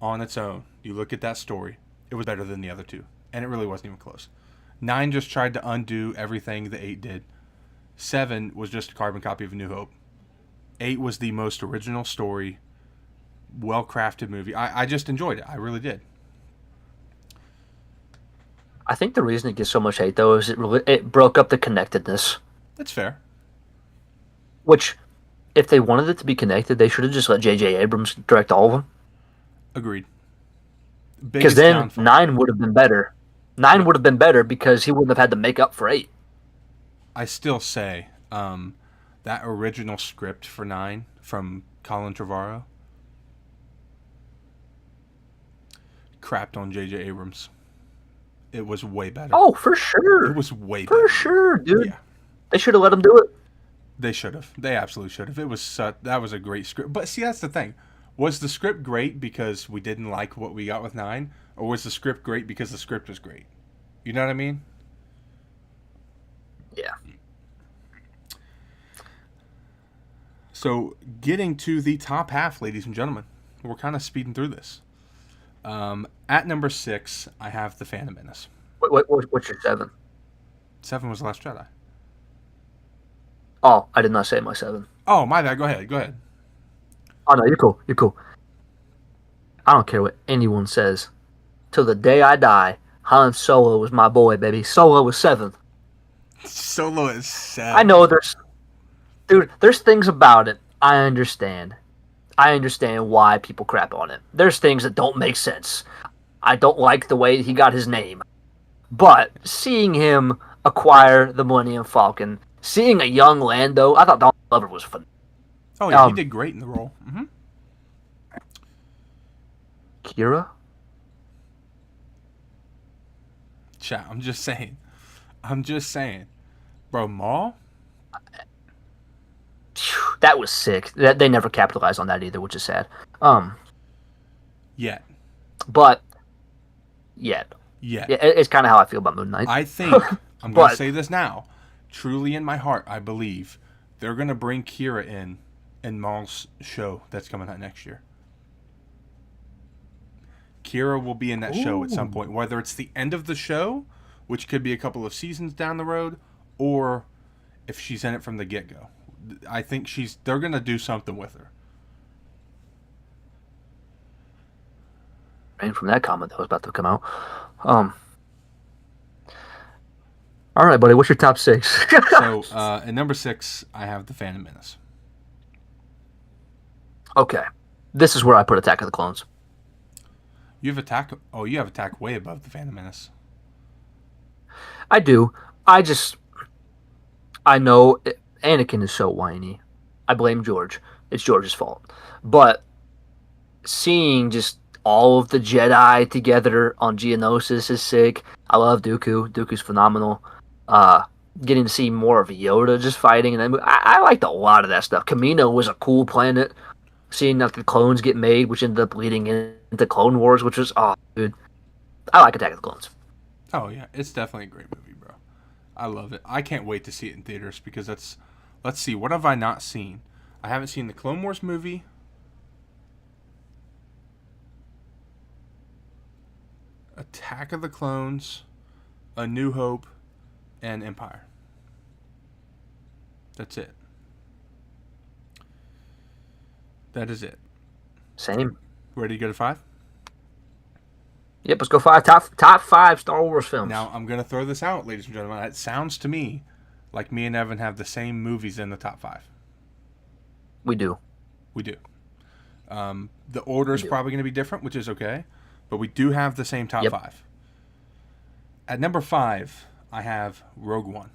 on its own, you look at that story, it was better than the other two. And it really wasn't even close. 9 just tried to undo everything the 8 did. 7 was just a carbon copy of A New Hope. 8 was the most original story, well-crafted movie. I just enjoyed it. I really did.
I think the reason it gets so much hate, though, is it broke up the connectedness.
That's fair.
Which, if they wanted it to be connected, they should have just let J.J. Abrams direct all of them.
Agreed.
Because then downfall. 9 would have been better. 9 would have been better because he wouldn't have had to make up for 8.
I still say that original script for 9 from Colin Trevorrow crapped on J.J. Abrams. It was way better.
Oh, for sure.
It was way better.
For sure, dude.
Yeah.
They should have let him do it.
They should have. They absolutely should have. That was a great script. But see, that's the thing. Was the script great because we didn't like what we got with 9? Or was the script great because the script was great? You know what I mean?
Yeah.
So, getting to the top half, ladies and gentlemen. We're kind of speeding through this. At number 6, I have The Phantom Menace.
What's your 7?
7 was The Last Jedi.
Oh, I did not say my 7.
Oh, my bad. Go ahead.
Oh, no, you're cool. I don't care what anyone says. Till the day I die, Han Solo was my boy, baby. Solo was 7.
Solo is 7.
I know there's things about it I understand. I understand why people crap on it. There's things that don't make sense. I don't like the way he got his name. But seeing him acquire the Millennium Falcon, seeing a young Lando, I thought Donald Glover was fun.
Oh, yeah, he did great in the role. Mm-hmm.
Kira?
Chat, I'm just saying. Bro, Maul?
That was sick. They never capitalized on that either, which is sad.
Yet.
But, yet.
Yeah.
It's kind of how I feel about Moon Knight.
I think, I'm going to say this now, truly in my heart, I believe they're going to bring Kira in Maul's show that's coming out next year. Kira will be in that show at some point, whether it's the end of the show, which could be a couple of seasons down the road, or if she's in it from the get-go. I think they're going to do something with her.
And from that comment that was about to come out. All right, buddy, what's your top 6?
So, at number 6, I have The Phantom Menace.
Okay. This is where I put Attack of the Clones.
You have Attack way above The Phantom Menace.
I do. I know Anakin is so whiny. I blame George. It's George's fault. But seeing just all of the Jedi together on Geonosis is sick. I love Dooku. Dooku's phenomenal. Getting to see more of Yoda just fighting, and I liked a lot of that stuff. Kamino was a cool planet. Seeing that the clones get made, which ended up leading into Clone Wars, which was dude. I like Attack of the Clones.
Oh yeah, it's definitely a great movie, bro. I love it. I can't wait to see it in theaters because that's. Let's see, what have I not seen? I haven't seen the Clone Wars movie. Attack of the Clones, A New Hope, and Empire. That's it. That is it.
Same.
Ready to go to 5?
Yep, let's go 5. Top 5 Star Wars films.
Now, I'm going to throw this out, ladies and gentlemen. It sounds to me like me and Evan have the same movies in the top 5.
We do.
We do. The order is probably going to be different, which is okay. But we do have the same top 5. At number 5, I have Rogue One.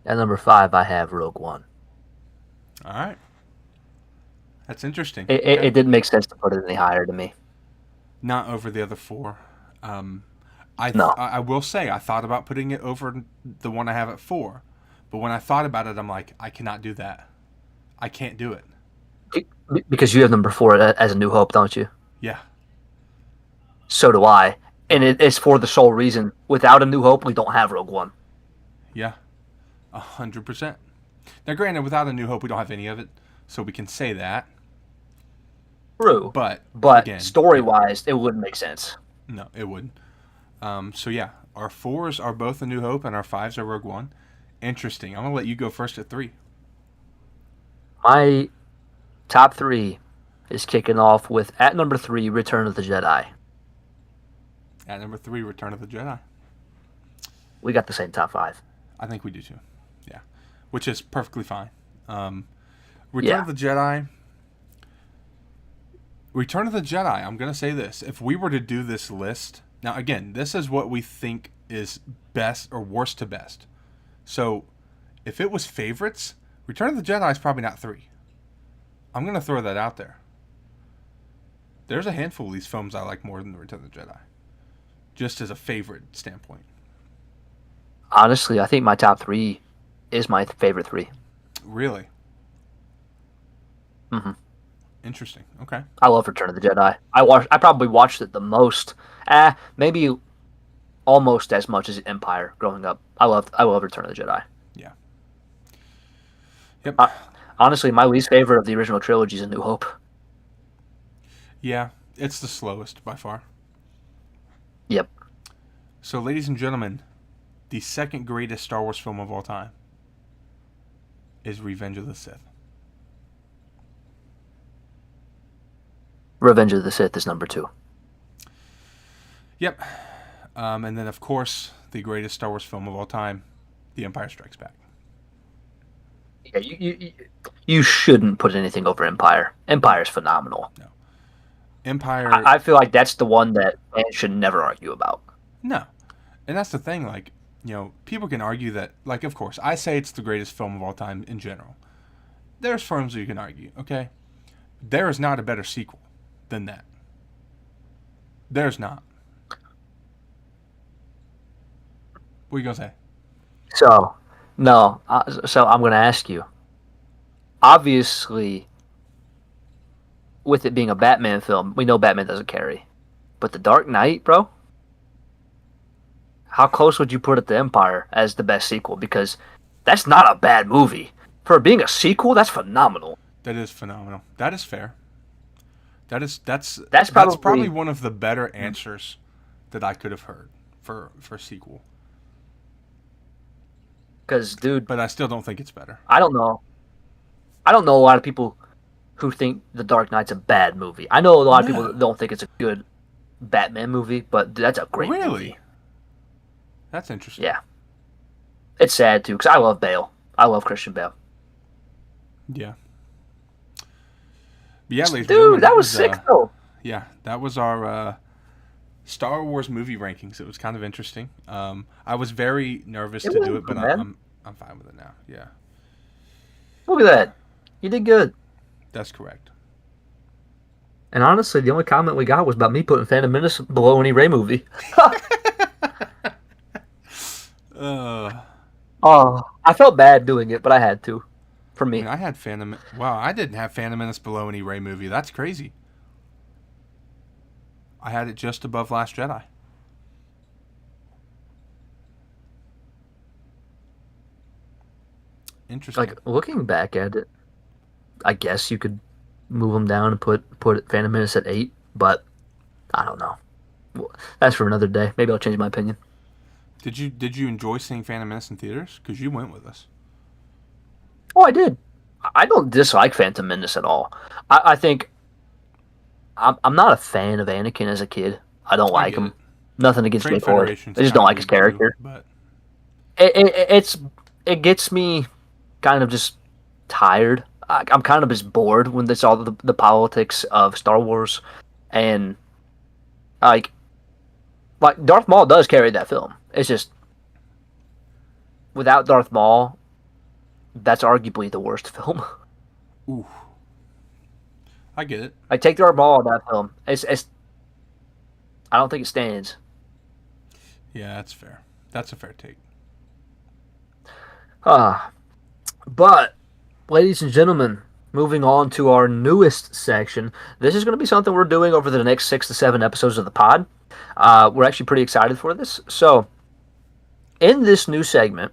At number 5, I have Rogue One.
All right. That's interesting.
It didn't make sense to put it any higher to me.
Not over the other 4.
No.
I will say I thought about putting it over the one I have at 4. But when I thought about it, I'm like, I cannot do that. I can't do it.
Because you have number 4 as A New Hope, don't you?
Yeah.
So do I. And it's for the sole reason. Without A New Hope, we don't have Rogue One.
Yeah. 100%. Now, granted, without A New Hope, we don't have any of it. So we can say that.
True.
But
again, story-wise, it wouldn't make sense.
No, it wouldn't. So, yeah. Our 4s are both A New Hope, and our 5s are Rogue One. Interesting. I'm going to let you go first at 3.
My top 3 is kicking off with, at number 3, Return of the Jedi.
At number 3, Return of the Jedi.
We got the same top 5.
I think we do too. Yeah. Which is perfectly fine. Return of the Jedi. Return of the Jedi, I'm going to say this. If we were to do this list... Now, again, this is what we think is best or worst to best. So, if it was favorites, Return of the Jedi is probably not 3. I'm going to throw that out there. There's a handful of these films I like more than the Return of the Jedi. Just as a favorite standpoint.
Honestly, I think my top 3 is my favorite 3.
Really?
Mm-hmm.
Interesting. Okay.
I love Return of the Jedi. I probably watched it the most. Maybe almost as much as Empire growing up. I love Return of the Jedi.
Yeah. Yep.
Honestly, my least favorite of the original trilogy is A New Hope.
Yeah, it's the slowest by far.
Yep.
So, ladies and gentlemen, the second greatest Star Wars film of all time is Revenge of the Sith.
Revenge of the Sith is number 2.
Yep. And then, of course, the greatest Star Wars film of all time, The Empire Strikes Back.
Yeah, you shouldn't put anything over Empire. Empire's phenomenal.
No. Empire...
I feel like that's the one that fans should never argue about.
No. And that's the thing, like, people can argue that, like, of course, I say it's the greatest film of all time in general. There's films that you can argue, okay? There is not a better sequel than that. There's not. What are you going to say?
So I'm going to ask you. Obviously, with it being a Batman film, we know Batman doesn't carry. But The Dark Knight, bro? How close would you put it to Empire as the best sequel? Because that's not a bad movie. For being a sequel, that's phenomenal.
That is phenomenal. That is fair. That's probably one of the better answers that I could have heard for sequel.
Because, dude...
But I still don't think it's better.
I don't know a lot of people who think The Dark Knight's a bad movie. I know a lot of people that don't think it's a good Batman movie, but that's a great movie. Really?
That's interesting.
Yeah. It's sad, too, because I love Bale. I love Christian Bale.
Yeah. Yeah, ladies
dude, that was sick, though.
Yeah, that was our Star Wars movie rankings. It was kind of interesting. I was very nervous to do it, but I'm fine with it now. Yeah.
Look at that. You did good.
That's correct.
And honestly, the only comment we got was about me putting Phantom Menace below any Rey movie. I felt bad doing it, but I had to. For me.
I had Wow, I didn't have Phantom Menace below any Rey movie. That's crazy. I had it just above Last Jedi. Interesting.
Like looking back at it, I guess you could move them down and put Phantom Menace at 8, but I don't know. Well, that's for another day. Maybe I'll change my opinion.
Did you enjoy seeing Phantom Menace in theaters? Because you went with us.
Oh, I did. I don't dislike Phantom Menace at all. I think I'm not a fan of Anakin as a kid. I don't
I
like
get
him.
it.
Nothing against
Trade
Jake Lloyd.
Federation's
I just
kind
don't
of
like his
weak too,
character.
but
It's it gets me kind of just tired. I'm kind of just bored when it's all the politics of Star Wars, and like Darth Maul does carry that film. It's just without Darth Maul, that's arguably the worst film.
ooh, I get it.
Like take Darth Maul out of that film. It's I don't think it stands.
Yeah, that's fair. That's a fair take.
Ah, but ladies and gentlemen, moving on to our newest section. This is going to be something we're doing over the next 6 to 7 episodes of the pod. We're actually pretty excited for this. So, in this new segment,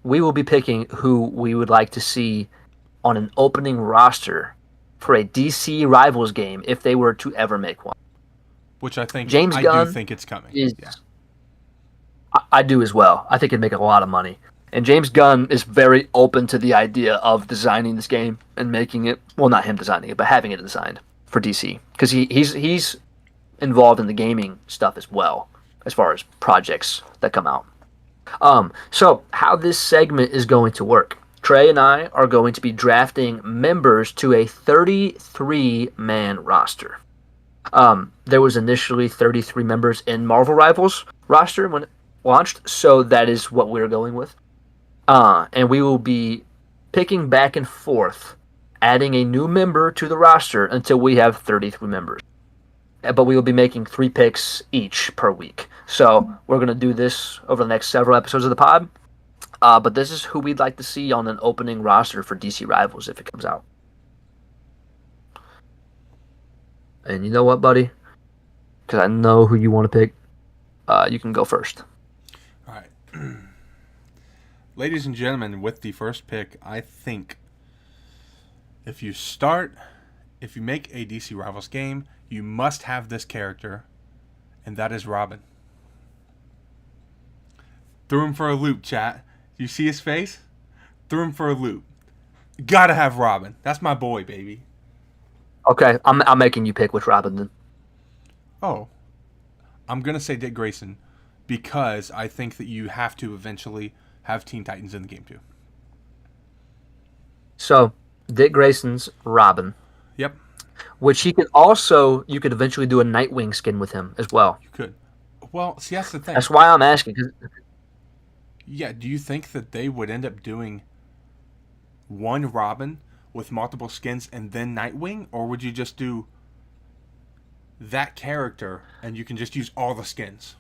we will be picking who we would like to see on an opening roster for a DC Rivals game if they were to ever make one.
Which I think
James
I
Gunn
do think it's coming.
is
Yeah.
I do as well. I think it'd make a lot of money. And James Gunn is very open to the idea of designing this game and making it, well, not him designing it, but having it designed for DC. Because he's involved in the gaming stuff as well, as far as projects that come out. So how this segment is going to work. Trey and I are going to be drafting members to a 33-man roster. There was initially 33 members in Marvel Rivals roster when it launched, so that is what we're going with. And we will be picking back and forth, adding a new member to the roster until we have 33 members. But we will be making 3 picks each per week. So we're going to do this over the next several episodes of the pod. But this is who we'd like to see on an opening roster for DC Rivals if it comes out. And you know what, buddy? Because I know who you want to pick. You can go first.
All right. Ladies and gentlemen, with the first pick, I think if you make a DC Rivals game, you must have this character, and that is Robin. Threw him for a loop, chat. You see his face? Threw him for a loop. Gotta have Robin. That's my boy, baby.
Okay, I'm making you pick which Robin then.
Oh, I'm gonna say Dick Grayson because I think that you have to eventually have Teen Titans in the game too.
So, Dick Grayson's Robin.
Yep,
Which you could eventually do a Nightwing skin with him as well.
you could. Well, see, that's the thing.
That's why I'm asking. 'Cause
Yeah, do you think that they would end up doing one Robin with multiple skins and then Nightwing, or would you just do that character and you can just use all the skins?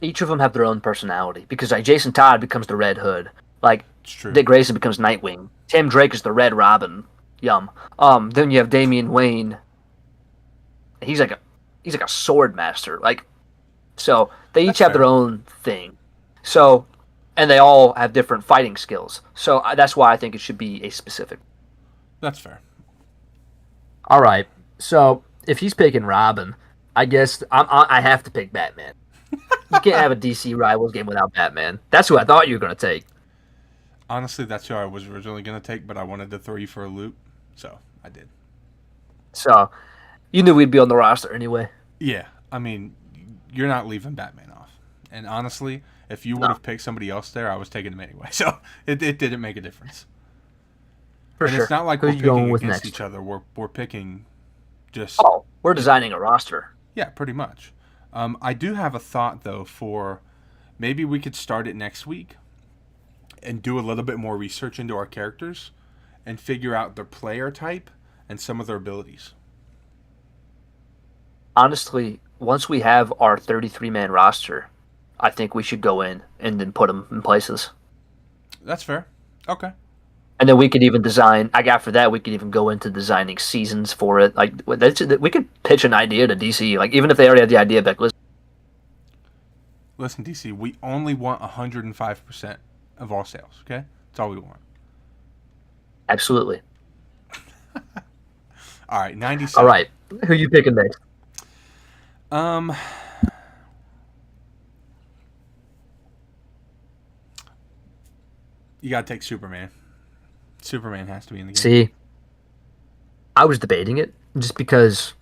each of them have their own personality. Because like Jason Todd becomes the Red Hood. Like
It's true.
Dick Grayson becomes Nightwing. Tim Drake is the Red Robin. Yum. Then you have Damian Wayne. He's like a sword master. Like, so they each
That's
have their
fair.
own thing. So, and they all have different fighting skills. So that's why I think it should be a specific.
That's fair.
All right. So if he's picking Robin, I guess I have to pick Batman. You can't have a DC Rivals game without Batman. That's who I thought you were going to take.
Honestly, that's who I was originally going to take, but I wanted to throw you for a loop, so I did.
So you knew we'd be on the roster anyway.
Yeah, I mean, you're not leaving Batman off. And honestly, if you would have picked somebody else there, I was taking him anyway. So it didn't make a difference.
For
and
sure.
it's not like
Who
we're
you going
picking
with
against
next?
each other. We're picking just...
Oh, we're designing a roster.
Yeah, pretty much. I do have a thought, though, for maybe we could start it next week and do a little bit more research into our characters and figure out their player type and some of their abilities.
Honestly, once we have our 33-man roster, I think we should go in and then put them in places.
That's fair. Okay.
And then we could even design. Like after that, we could even go into designing seasons for it. Like we could pitch an idea to DC. Like even if they already had the idea, back
Listen, DC, we only want 105% of all sales. Okay, that's all we want.
absolutely.
All right, 97.
All right, who you picking next?
Um, you gotta take Superman. Superman has to be in the game.
See, I was debating it just because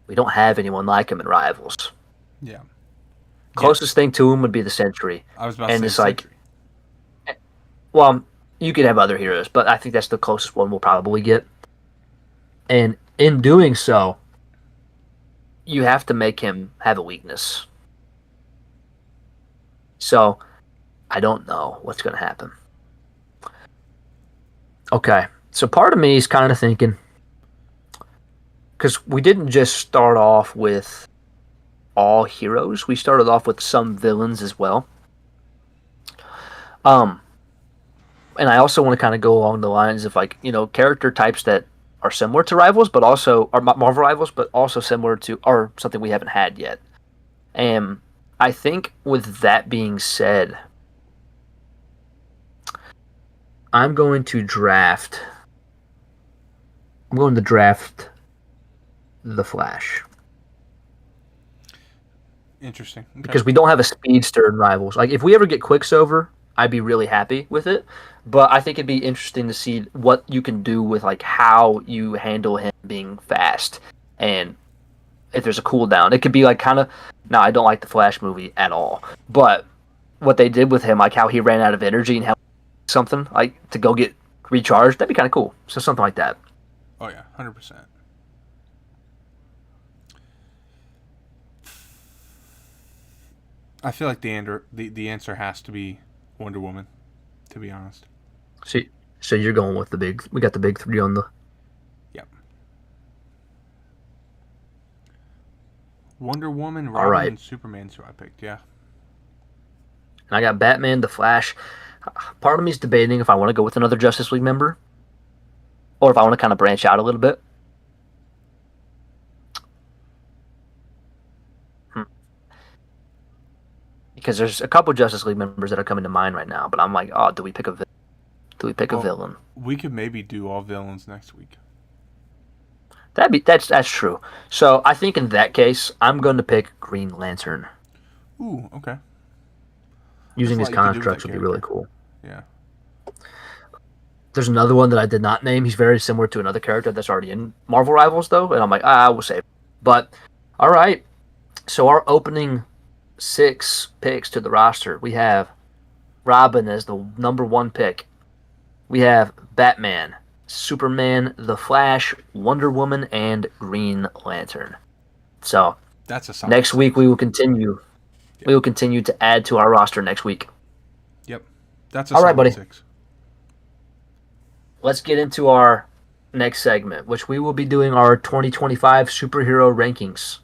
we don't have anyone like him in Rivals.
Yeah.
Closest thing to him would be the Sentry.
I was about to
And
say
it's like,
Sentry.
well, you could have other heroes, but I think that's the closest one we'll probably get. And in doing so, you have to make him have a weakness. So, I don't know what's going to happen. Okay, so part of me is kind of thinking, because we didn't just start off with all heroes, we started off with some villains as well. And I also want to kind of go along the lines of like, character types that are similar to Rivals, but also are Marvel Rivals, but also similar to or something we haven't had yet. And I think with that being said, I'm going to draft the Flash.
Interesting. Okay.
Because we don't have a speedster in Rivals. Like if we ever get Quicksilver, I'd be really happy with it. But I think it'd be interesting to see what you can do with like how you handle him being fast and if there's a cooldown. It could be like kind of. No, I don't like the Flash movie at all. But what they did with him, like how he ran out of energy and how something like to go get recharged, that'd be kind of cool. So something like that.
Oh yeah, 100%. I feel like the answer has to be Wonder Woman, to be honest.
So you're going with we got the big three on the.
Yep. Wonder Woman,
All
Robin,
right.
and Superman's who I picked. Yeah.
And I got Batman, the Flash. Part of me is debating if I want to go with another Justice League member, or if I want to kind of branch out a little bit. Because there's a couple Justice League members that are coming to mind right now, but I'm like, oh, do we pick a villain?
We could maybe do all villains next week.
That's true. So I think in that case, I'm going to pick Green Lantern.
Ooh, okay.
Using his constructs would be really cool.
Yeah.
There's another one that I did not name. He's very similar to another character that's already in Marvel Rivals, though, and I'm like, I will save it. But, all right. So our opening 6 picks to the roster, we have Robin as the number 1 pick. We have Batman, Superman, The Flash, Wonder Woman, and Green Lantern. So
that's a solid
next week we will continue. Yep. We will continue to add to our roster next week.
Yep, that's a
all right, buddy.
6.
Let's get into our next segment, which we will be doing our 2025 superhero rankings.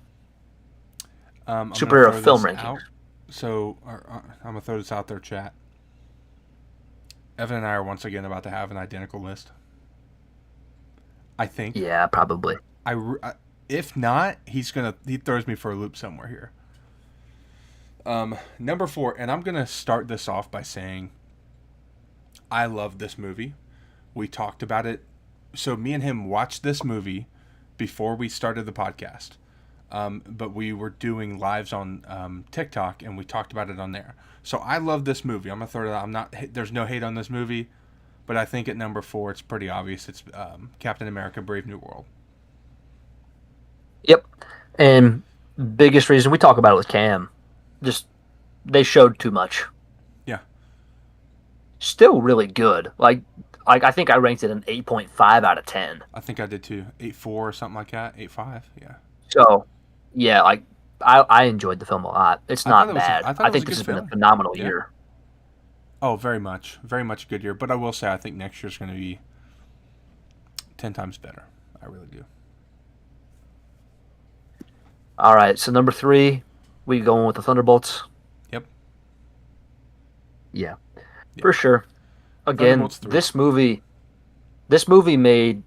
Superhero film rankings.
Out. So I'm gonna throw this out there, chat. Evan and I are once again about to have an identical list. I think.
Yeah, probably.
If not, he throws me for a loop somewhere here. Number 4, and I'm gonna start this off by saying, I love this movie. We talked about it. So me and him watched this movie before we started the podcast. But we were doing lives on TikTok, and we talked about it on there. So I love this movie. I'm gonna throw it out. There's no hate on this movie, but I think at number 4, it's pretty obvious. It's Captain America: Brave New World.
Yep, and biggest reason we talk about it with Cam, just they showed too much.
Yeah.
Still really good. Like I think I ranked it an 8.5 out of 10.
I think I did too. 8.4 or something like that. 8.5. Yeah.
So, yeah, like I enjoyed the film a lot. It's not bad. I think this has been a phenomenal year.
Oh, very much a good year. But I will say, I think next year's going to be 10 times better. I really do.
All right, so number 3, we going with the Thunderbolts.
Yep.
Yeah, for sure. Again,
Thunderbolts 3.
this movie made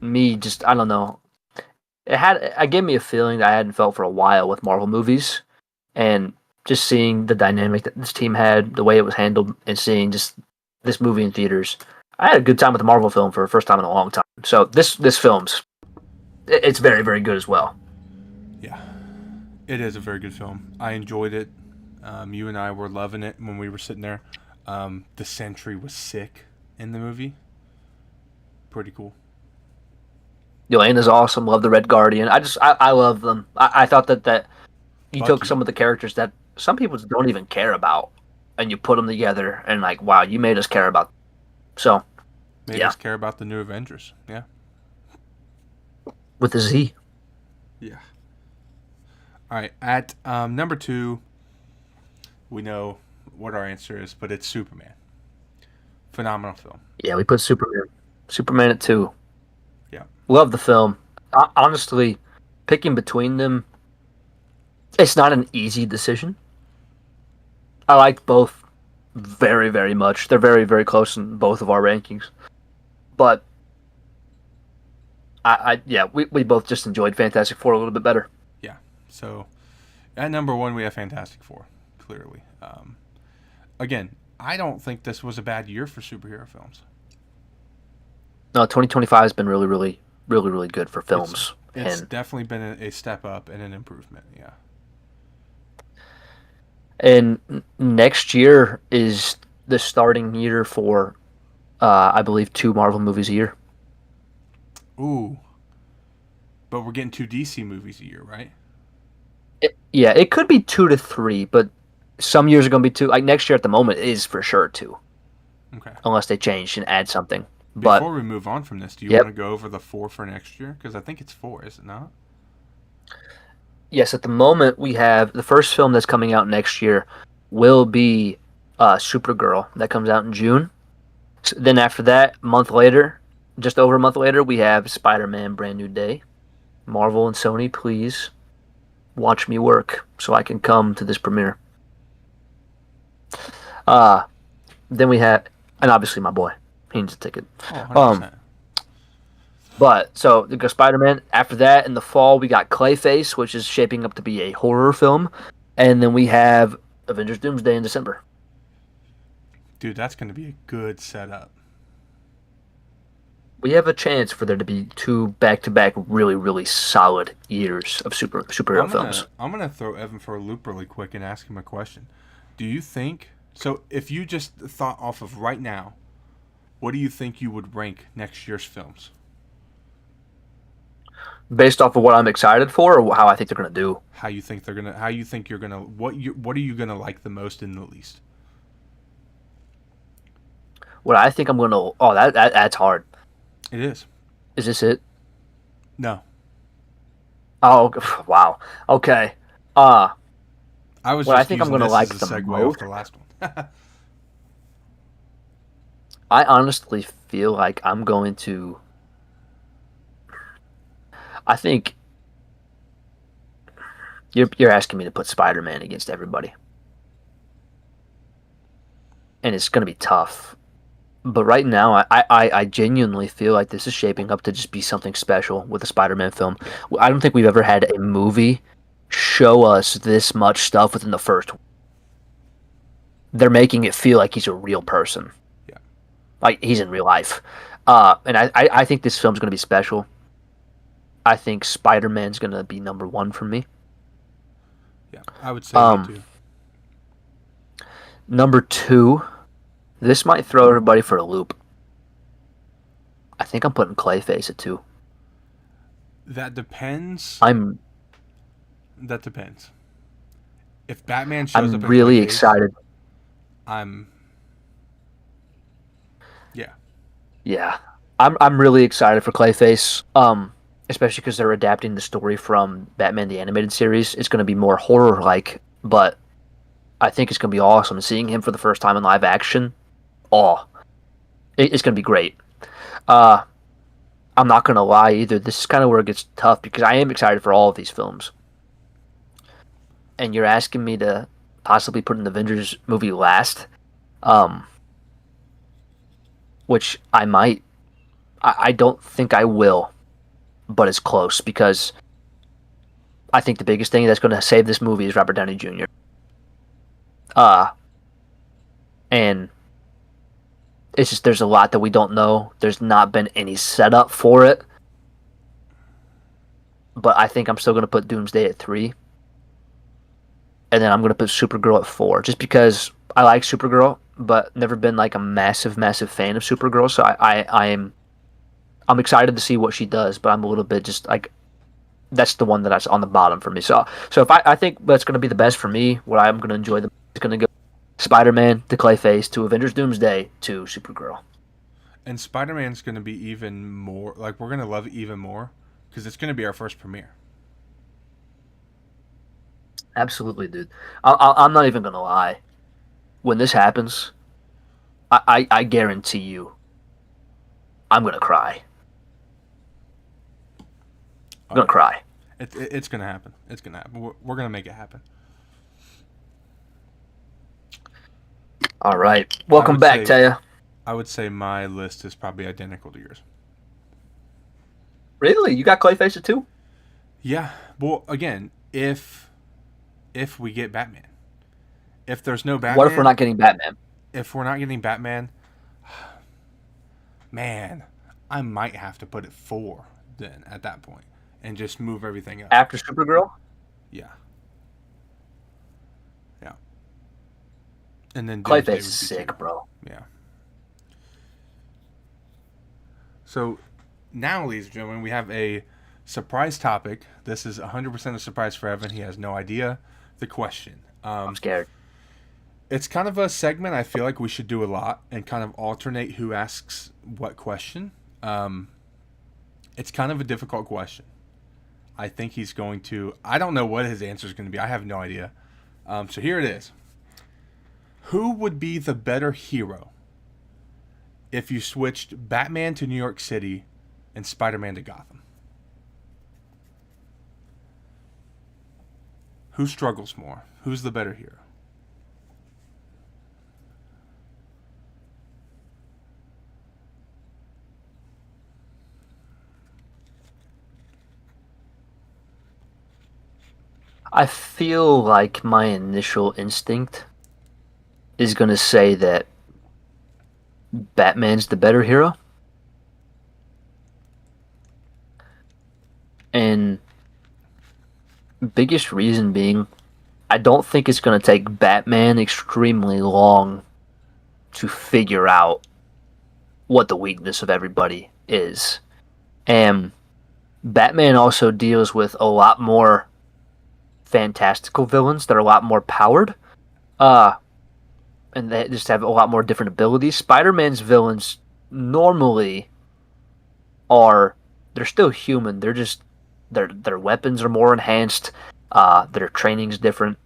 me just, I don't know. It gave me a feeling that I hadn't felt for a while with Marvel movies, and just seeing the dynamic that this team had, the way it was handled, and seeing just this movie in theaters, I had a good time with the Marvel film for the first time in a long time. So this film's it's very very good as well.
Yeah, it is a very good film. I enjoyed it. You and I were loving it when we were sitting there. The Sentry was sick in the movie. Pretty cool.
Yelena's awesome. Love the Red Guardian. I love them. I thought that you took
Bucky
some of the characters that some people don't even care about, and you put them together, and like, wow, you made us care about them. So
made
yeah,
us care about the new Avengers. Yeah.
with the Z.
Yeah. All right. At number 2, we know what our answer is, but it's Superman. Phenomenal film.
Yeah, we put Superman at 2.
Yeah.
Love the film. Honestly, picking between them, it's not an easy decision. I like both very, very much. They're very, very close in both of our rankings. But yeah, we both just enjoyed Fantastic Four a little bit better.
Yeah. So at number 1, we have Fantastic Four, clearly. Again, I don't think this was a bad year for superhero films.
No, 2025 has been really, really, really, really good for films.
It's
and
definitely been a step up and an improvement. Yeah.
and next year is the starting year for, I believe, 2 Marvel movies a year.
Ooh. But we're getting 2 DC movies a year, right?
Yeah, it could be 2 to 3, but some years are going to be 2. Like next year at the moment is for sure 2,
Okay.
unless they change and add something. But
Before we move on from this, do you
yep,
want to go over the 4 for next year? Because I think it's 4, is it not?
yes, at the moment we have the first film that's coming out next year will be Supergirl that comes out in June. Then after that, a month later, just over a month later, we have Spider-Man: Brand New Day. Marvel and Sony, please watch me work so I can come to this premiere. Uh then we have, and obviously my boy, he needs a ticket.
Oh,
Um,
100%.
but so we got Spider-Man. After that, in the fall, we got Clayface, which is shaping up to be a horror film, and then we have Avengers: Doomsday in December.
Dude, that's going to be a good setup.
We have a chance for there to be 2 back-to-back really, really solid years of superhero films.
I'm gonna throw Evan for a loop really quick and ask him a question. Do you think so? If you just thought off of right now, what do you think you would rank next year's films?
Based off of what I'm excited for, or how I think they're gonna do.
How you think they're gonna? How you think you're gonna? What are you gonna like the most and the least?
What I think I'm gonna. Oh, that's hard.
It is.
Is this it?
No,
Oh, wow. Okay.
I was
What I
just
think I'm
using
gonna
this
like
as a
the
segue off
most.
the last one.
I honestly feel like I'm going to. I think you're asking me to put Spider-Man against everybody, and it's gonna be tough. But right now, I genuinely feel like this is shaping up to just be something special with the Spider-Man film.
Yeah.
I don't think we've ever had a movie show us this much stuff within the first. They're making it feel like he's a real person,
Yeah.
like he's in real life. And I think this film's going to be special. I think Spider-Man's going to be number 1 for me.
Yeah, I would say me too.
Number 2, this might throw everybody for a loop. I think I'm putting Clayface at 2.
That depends.
I'm
That depends. If Batman shows up in
really
Clayface,
excited.
I'm. Yeah.
Yeah, I'm really excited for Clayface. Especially because they're adapting the story from Batman the Animated Series. It's going to be more horror-like, but I think it's going to be awesome. Seeing him for the first time in live action, it's going to be great. I'm not going to lie either. This is kind of where it gets tough because I am excited for all of these films. And you're asking me to possibly put an Avengers movie last. I, I, I think this film's going to be special. I think Spider-Man's going to be number 1 for me. Yeah.
Yeah, I would say me too.
Um, which I might. I don't think I will, but it's close because I think the biggest thing that's going to save this movie is Robert Downey Jr. Uh, and it's just there's a lot that we don't know. There's not been any setup for it, but I think I'm still going to put Doomsday at 3, and then I'm going to put Supergirl at 4, just because I like Supergirl, but never been like a massive fan of Supergirl. So I'm excited to see what she does, but I'm a little bit just like that's the one that's on the bottom for me. So if I think that's going to be the best for me, what I'm going to enjoy the most is going to go Spider-Man to Clayface to Avengers Doomsday to Supergirl.
And Spider-Man's going to be even more, like, we're going to love it even more because it's going to be our first premiere.
Absolutely, dude. I'm not even going to lie. When this happens, I guarantee you, I'm going to cry. I'm going to cry.
It's going to happen. It's going to happen. We're going to make it happen.
All right. Welcome back, Taya.
I would say my list is probably identical to yours.
Really? You got Clayface at 2?
Yeah. Well, again, if we get Batman. If there's no Batman...
What if we're not getting Batman?
If we're not getting Batman, man, I might have to put it 4 then at that point and just move everything up.
After Supergirl?
Yeah. Yeah. And then
Clayface is sick,
2.
bro.
Yeah. So now, ladies and gentlemen, we have a surprise topic. This is 100% a surprise for Evan. He has no idea the question.
I'm scared.
It's kind of a segment I feel like we should do a lot and kind of alternate who asks what question. It's kind of a difficult question. I think he's going to... I don't know what his answer is going to be. I have no idea. So here it is. Who would be the better hero if you switched Batman to New York City and Spider-Man to Gotham? Who struggles more? Who's the better hero?
I feel like my initial instinct is going to say that Batman's the better hero. And biggest reason being, I don't think it's going to take Batman extremely long to figure out what the weakness of everybody is. And Batman also deals with a lot more fantastical villains that are a lot more powered. And they just have a lot more different abilities. Spider-Man's villains normally they're still human. They're just their weapons are more enhanced. Their training's different.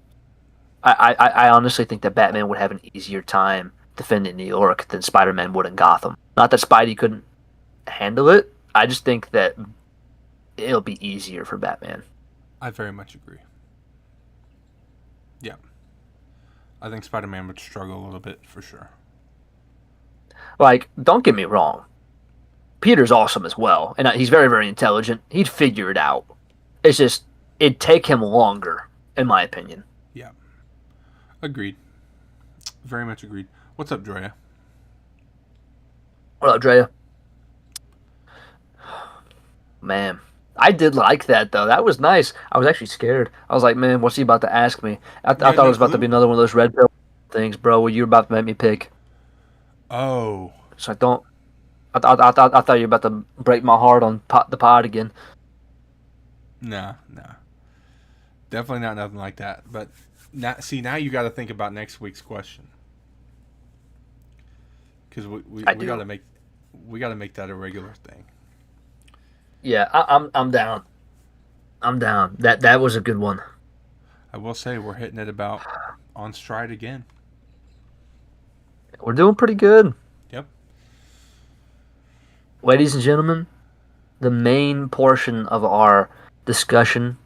I honestly think that Batman would have an easier time defending New York than Spider-Man would in Gotham. Not that Spidey couldn't handle it. I just think that it'll be easier for Batman.
I very much agree. Yeah. I think Spider-Man would struggle a little bit for sure.
Like, don't get me wrong. Peter's awesome as well, and he's very, very intelligent. He'd figure it out. It's just, it'd take him longer, in my opinion.
Yeah. Agreed. Very much agreed. What's up, Drea?
What up, Drea? Man, I did like that, though. That was nice. I was actually scared. I was like, man, what's he about to ask me? I thought it was about to be another one of those red pill things, bro, where you were about to make me pick.
Oh.
So I thought you were about to break my heart on the pod again.
Nah. Definitely not nothing like that. But now you got to think about next week's question. Because we got to make that a regular thing.
Yeah, I'm down. I'm down. That was a good one.
I will say we're hitting it about on stride again.
We're doing pretty good.
Yep.
Ladies and gentlemen, the main portion of our discussion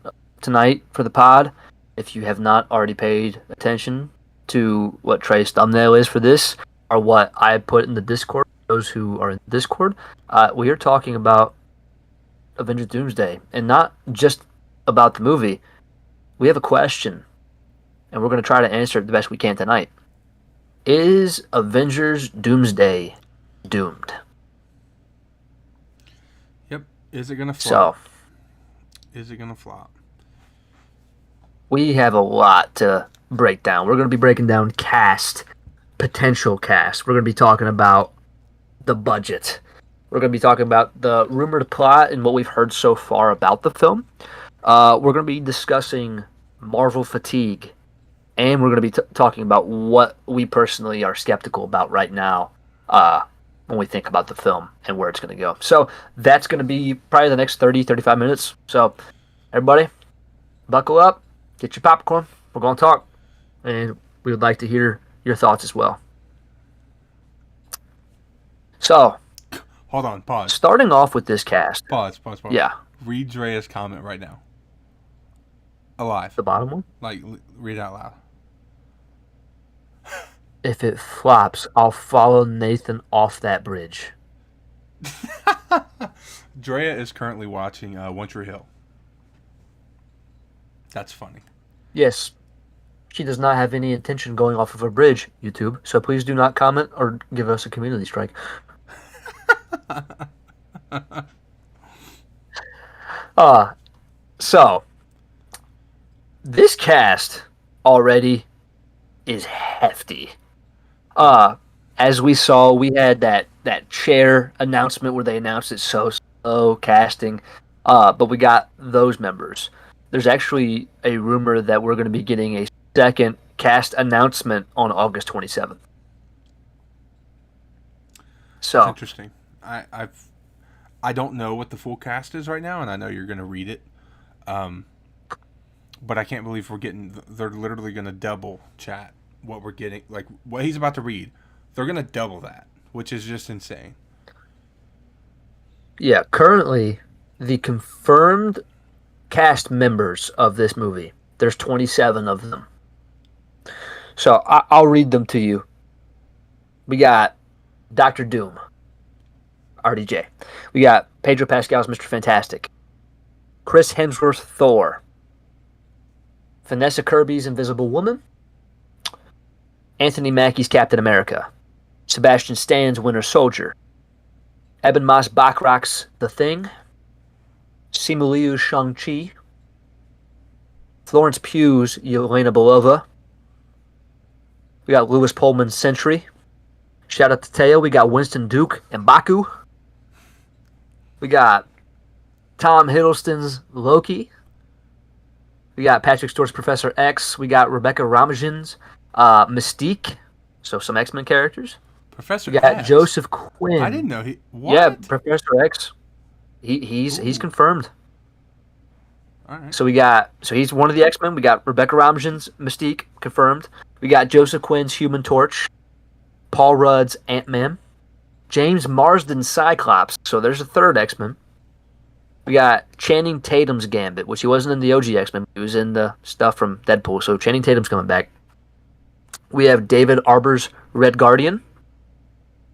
tonight for the pod, if you have not already paid attention to what Trey's thumbnail is for this, or what I put in the Discord, those who are in Discord, we are talking about Avengers Doomsday, and not just about the movie. We have a question, and we're going to try to answer it the best we can tonight. Is Avengers Doomsday doomed?
Yep. Is it gonna flop?
So,
Is it gonna flop?
we have a lot to break down. We're going to be breaking down potential cast. We're going to be talking about the budget. We're going to be talking about the rumored plot and what we've heard so far about the film. We're going to be discussing Marvel fatigue, and we're going to be talking about what we personally are skeptical about right now when we think about the film and where it's going to go. So that's going to be probably the next 30, 35 minutes. So everybody, buckle up, get your popcorn. We're going to talk, and we would like to hear your thoughts as well. So,
hold on, pause.
Starting off with this cast.
Pause.
Yeah.
Read Drea's comment right now. Alive.
The bottom one?
Like, read it out loud.
If it flops, I'll follow Nathan off that bridge.
Drea is currently watching One Tree Hill. That's funny.
Yes. She does not have any intention going off of a bridge, YouTube, so please do not comment or give us a community strike. So this cast already is hefty. As we saw, we had that chair announcement where they announced it's so casting, but we got those members. There's actually a rumor that we're going to be getting a second cast announcement on August 27th. So
that's interesting. I don't know what the full cast is right now, and I know you're going to read it. But I can't believe they're literally going to double chat what we're getting, like what he's about to read. They're going to double that, which is just insane.
Yeah, currently the confirmed cast members of this movie, there's 27 of them. So I'll read them to you. We got Dr. Doom, RDJ. We got Pedro Pascal's Mr. Fantastic. Chris Hemsworth, Thor. Vanessa Kirby's Invisible Woman. Anthony Mackie's Captain America. Sebastian Stan's Winter Soldier. Eben Moss Bachrach's The Thing. Simu Liu's Shang-Chi. Florence Pugh's Yelena Belova. We got Lewis Pullman's Sentry. Shout out to Teo. We got Winston Duke and Baku. We got Tom Hiddleston's Loki. We got Patrick Stewart's Professor X. We got Rebecca Ramajin's Mystique. So some X-Men characters.
Professor
We got
X?
Joseph Quinn.
I didn't know he. What?
Yeah, Professor X. He's confirmed.
All right.
So he's one of the X-Men. We got Rebecca Ramajin's Mystique confirmed. We got Joseph Quinn's Human Torch. Paul Rudd's Ant-Man. James Marsden's Cyclops. So there's a third X-Men. We got Channing Tatum's Gambit, which he wasn't in the OG X-Men. He was in the stuff from Deadpool. So Channing Tatum's coming back. We have David Arbor's Red Guardian.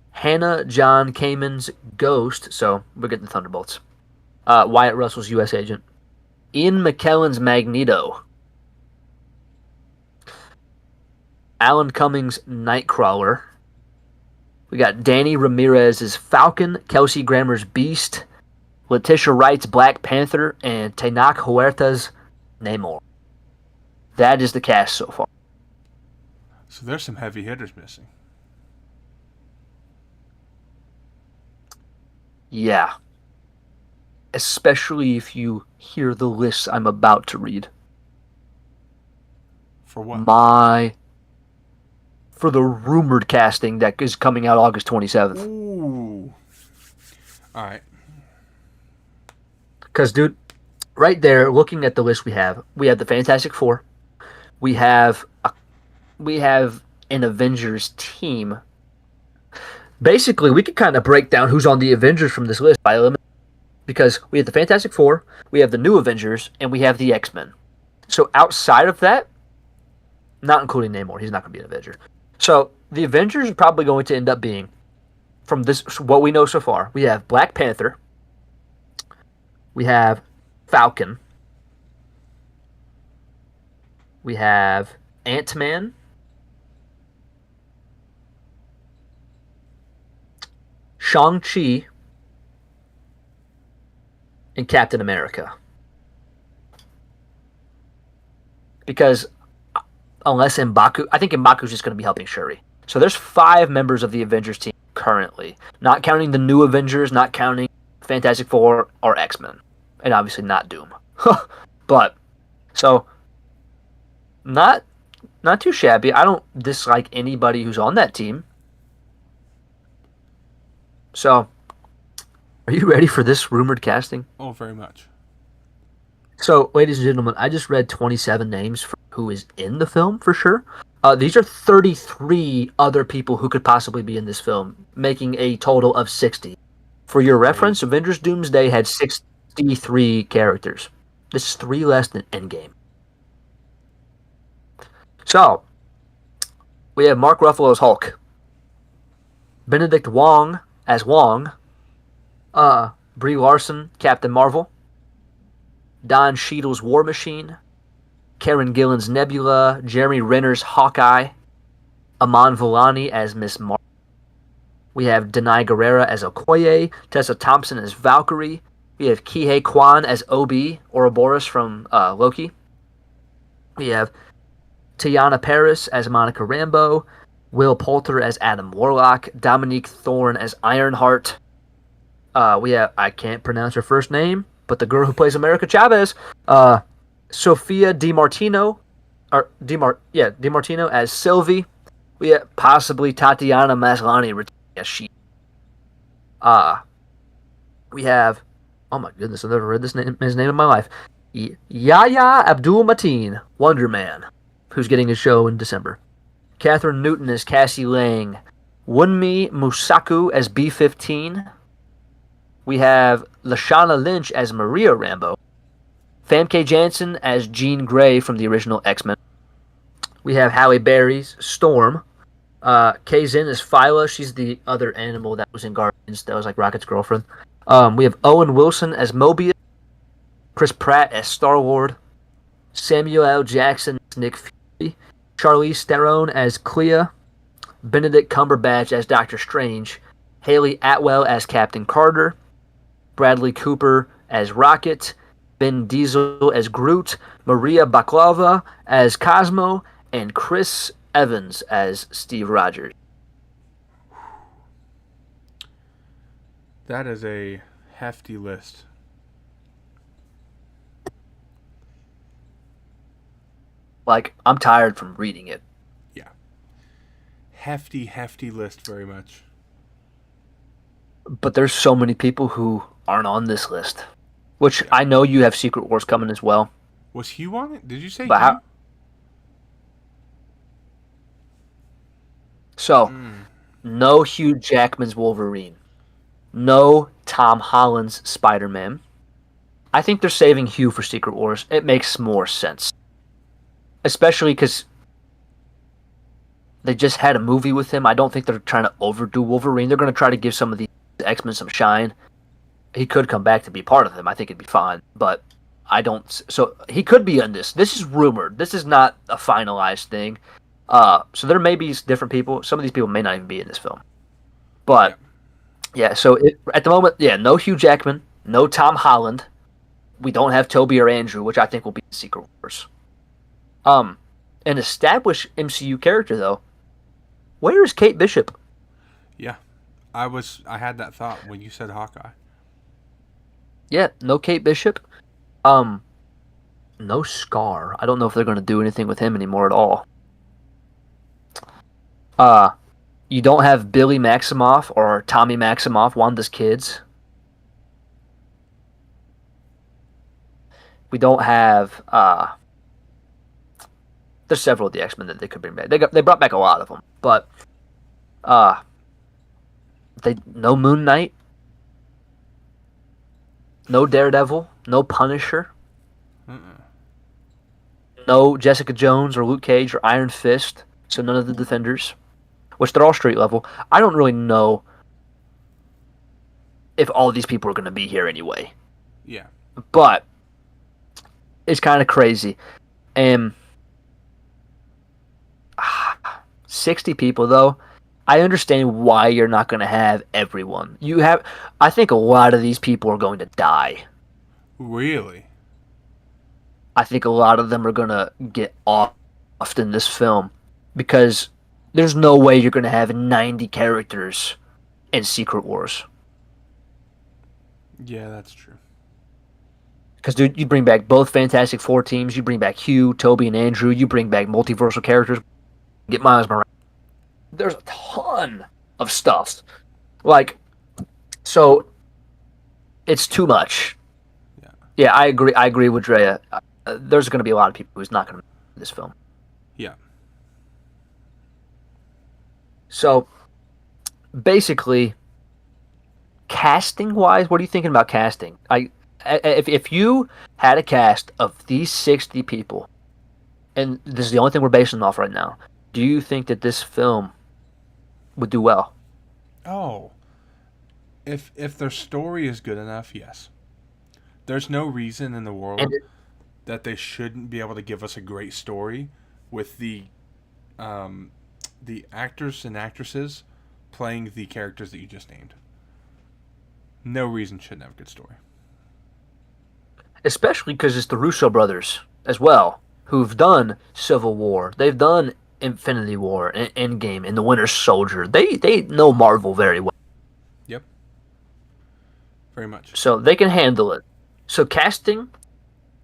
Hannah John Kamen's Ghost. So we're getting the Thunderbolts. Wyatt Russell's U.S. Agent. Ian McKellen's Magneto. Alan Cummings' Nightcrawler. We got Danny Ramirez's Falcon, Kelsey Grammer's Beast, Letitia Wright's Black Panther, and Tenoch Huerta's Namor. That is the cast so far.
So there's some heavy hitters missing.
Yeah. Especially if you hear the lists I'm about to read.
For what?
For the rumored casting that is coming out August 27th.
Ooh. All right.
Because, dude, right there, looking at the list we have the Fantastic Four. We have an Avengers team. Basically, we could kind of break down who's on the Avengers from this list by eliminating. Because we have the Fantastic Four, we have the New Avengers, and we have the X-Men. So outside of that, not including Namor, he's not going to be an Avenger. So the Avengers are probably going to end up being from this what we know so far, we have Black Panther, we have Falcon, we have Ant-Man, Shang-Chi, and Captain America. Because unless M'Baku, I think M'Baku's just going to be helping Shuri. So there's 5 members of the Avengers team currently, not counting the new Avengers, not counting Fantastic Four or X-Men, and obviously not Doom. But so not too shabby. I don't dislike anybody who's on that team. So, are you ready for this rumored casting?
Oh, very much.
So, ladies and gentlemen, I just read 27 names for who is in the film for sure. These are 33 other people who could possibly be in this film, making a total of 60. For your reference, Avengers Doomsday had 63 characters. This is 3 less than Endgame. So, we have Mark Ruffalo as Hulk, Benedict Wong as Wong, Brie Larson, Captain Marvel, Don Cheadle's War Machine, Karen Gillan's Nebula, Jeremy Renner's Hawkeye, Aman Vellani as Miss Marvel. We have Denai Guerrera as Okoye, Tessa Thompson as Valkyrie. We have Kihei Kwan as Obi, Ouroboros from Loki. We have Teyana Paris as Monica Rambeau, Will Poulter as Adam Warlock, Dominique Thorne as Ironheart. We have, I can't pronounce her first name, but the girl who plays America Chavez, Sophia DiMartino as Sylvie. We have possibly Tatiana Maslany as she. We have, oh my goodness, I've never read his name in my life. Yahya Abdul Mateen, Wonder Man, who's getting a show in December. Catherine Newton as Cassie Lang. Wunmi Musaku as B-15. We have Lashana Lynch as Maria Rambeau. Famke Janssen as Jean Grey from the original X-Men. We have Halle Berry's Storm. Kay Zinn as Phyla. She's the other animal that was in Guardians. That was like Rocket's girlfriend. We have Owen Wilson as Mobius. Chris Pratt as Star-Lord. Samuel L. Jackson as Nick Fury. Charlize Theron as Clea. Benedict Cumberbatch as Doctor Strange. Haley Atwell as Captain Carter. Bradley Cooper as Rocket. Vin Diesel as Groot. Maria Baklava as Cosmo. And Chris Evans as Steve Rogers.
That is a hefty list.
Like, I'm tired from reading it.
Yeah. Hefty list, very much.
But there's so many people who aren't on this list. Which I know you have Secret Wars coming as well.
Was Hugh on it? Did you say
but
Hugh?
So, no Hugh Jackman's Wolverine. No Tom Holland's Spider-Man. I think they're saving Hugh for Secret Wars. It makes more sense. Especially because they just had a movie with him. I don't think they're trying to overdo Wolverine. They're going to try to give some of the X-Men some shine. He could come back to be part of them. I think it'd be fine. But I don't... So, he could be in this. This is rumored. This is not a finalized thing. So there may be different people. Some of these people may not even be in this film. But, yeah, so at the moment, no Hugh Jackman, no Tom Holland. We don't have Toby or Andrew, which I think will be in Secret Wars. An established MCU character, though. Where is Kate Bishop?
Yeah. I had that thought when you said Hawkeye.
Yeah, no Kate Bishop. No Scar. I don't know if they're going to do anything with him anymore at all. You don't have Billy Maximoff or Tommy Maximoff, Wanda's kids. We don't have... There's several of the X-Men that they could bring back. They brought back a lot of them, but no Moon Knight, no Daredevil, no Punisher, no Jessica Jones or Luke Cage or Iron Fist. So none of the Defenders, which they're all street level. I don't really know if all these people are going to be here anyway.
Yeah.
But it's kind of crazy. And 60 people, though, I understand why you're not going to have everyone. I think a lot of these people are going to die.
Really?
I think a lot of them are going to get off in this film because there's no way you're going to have 90 characters in Secret Wars.
Yeah, that's true.
Because, dude, you bring back both Fantastic Four teams. You bring back Hugh, Toby, and Andrew. You bring back multiversal characters. Get Miles Morales. There's a ton of stuff. Like, so it's too much.
Yeah.
Yeah, I agree. I agree with Drea. There's going to be a lot of people who's not going to make this film.
Yeah.
So, basically, casting-wise, what are you thinking about casting? If you had a cast of these 60 people, and this is the only thing we're basing off right now, do you think that this film would do well?
Oh. If their story is good enough, yes. There's no reason in the world that they shouldn't be able to give us a great story with the actors and actresses playing the characters that you just named. No reason shouldn't have a good story.
Especially because it's the Russo brothers as well, who've done Civil War. They've done Infinity War, and Endgame, and The Winter Soldier. They know Marvel very well.
Yep. Very much.
So they can handle it. So casting,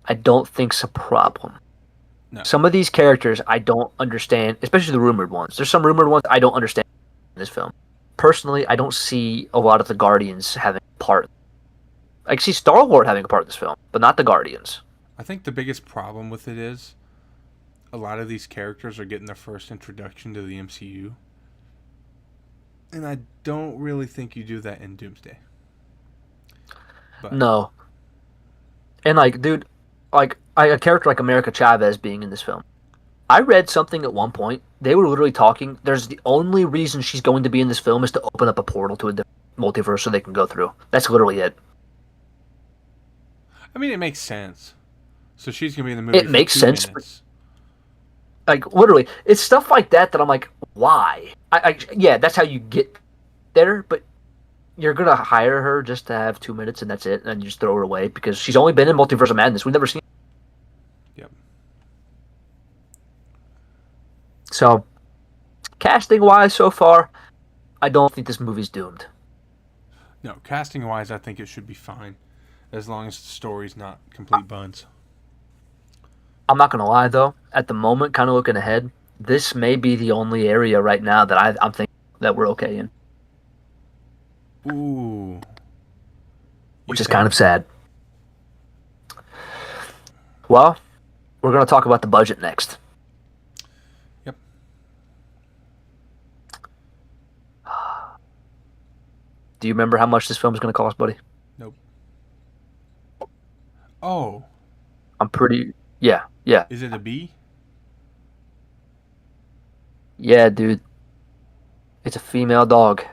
I don't think's a problem.
No.
Some of these characters I don't understand, especially the rumored ones. There's some rumored ones I don't understand in this film. Personally, I don't see a lot of the Guardians having a part. I see Star-Lord having a part in this film, but not the Guardians.
I think the biggest problem with it is a lot of these characters are getting their first introduction to the MCU. And I don't really think you do that in Doomsday. But
No. And, like, dude, like, a character like America Chavez being in this film. I read something at one point. They were literally talking. There's the only reason she's going to be in this film is to open up a portal to a different multiverse so they can go through. That's literally it.
I mean, it makes sense. So she's going to be in the movie
It makes sense.
minutes.
Like, literally, it's stuff like that I'm like, why? Yeah, that's how you get there, but you're going to hire her just to have 2 minutes and that's it, and you just throw her away because she's only been in Multiverse of Madness. We've never seen.
Yep.
So, casting-wise so far, I don't think this movie's doomed.
No, casting-wise, I think it should be fine. As long as the story's not complete buns.
I'm not going to lie, though. At the moment, kind of looking ahead, this may be the only area right now that I'm thinking that we're okay in.
Ooh.
Which is kind of sad. Well, we're going to talk about the budget next.
Yep.
Do you remember how much this film is going to cost, buddy?
Nope. Oh.
I'm pretty... Yeah.
Is it a B?
Yeah, dude. It's a female dog.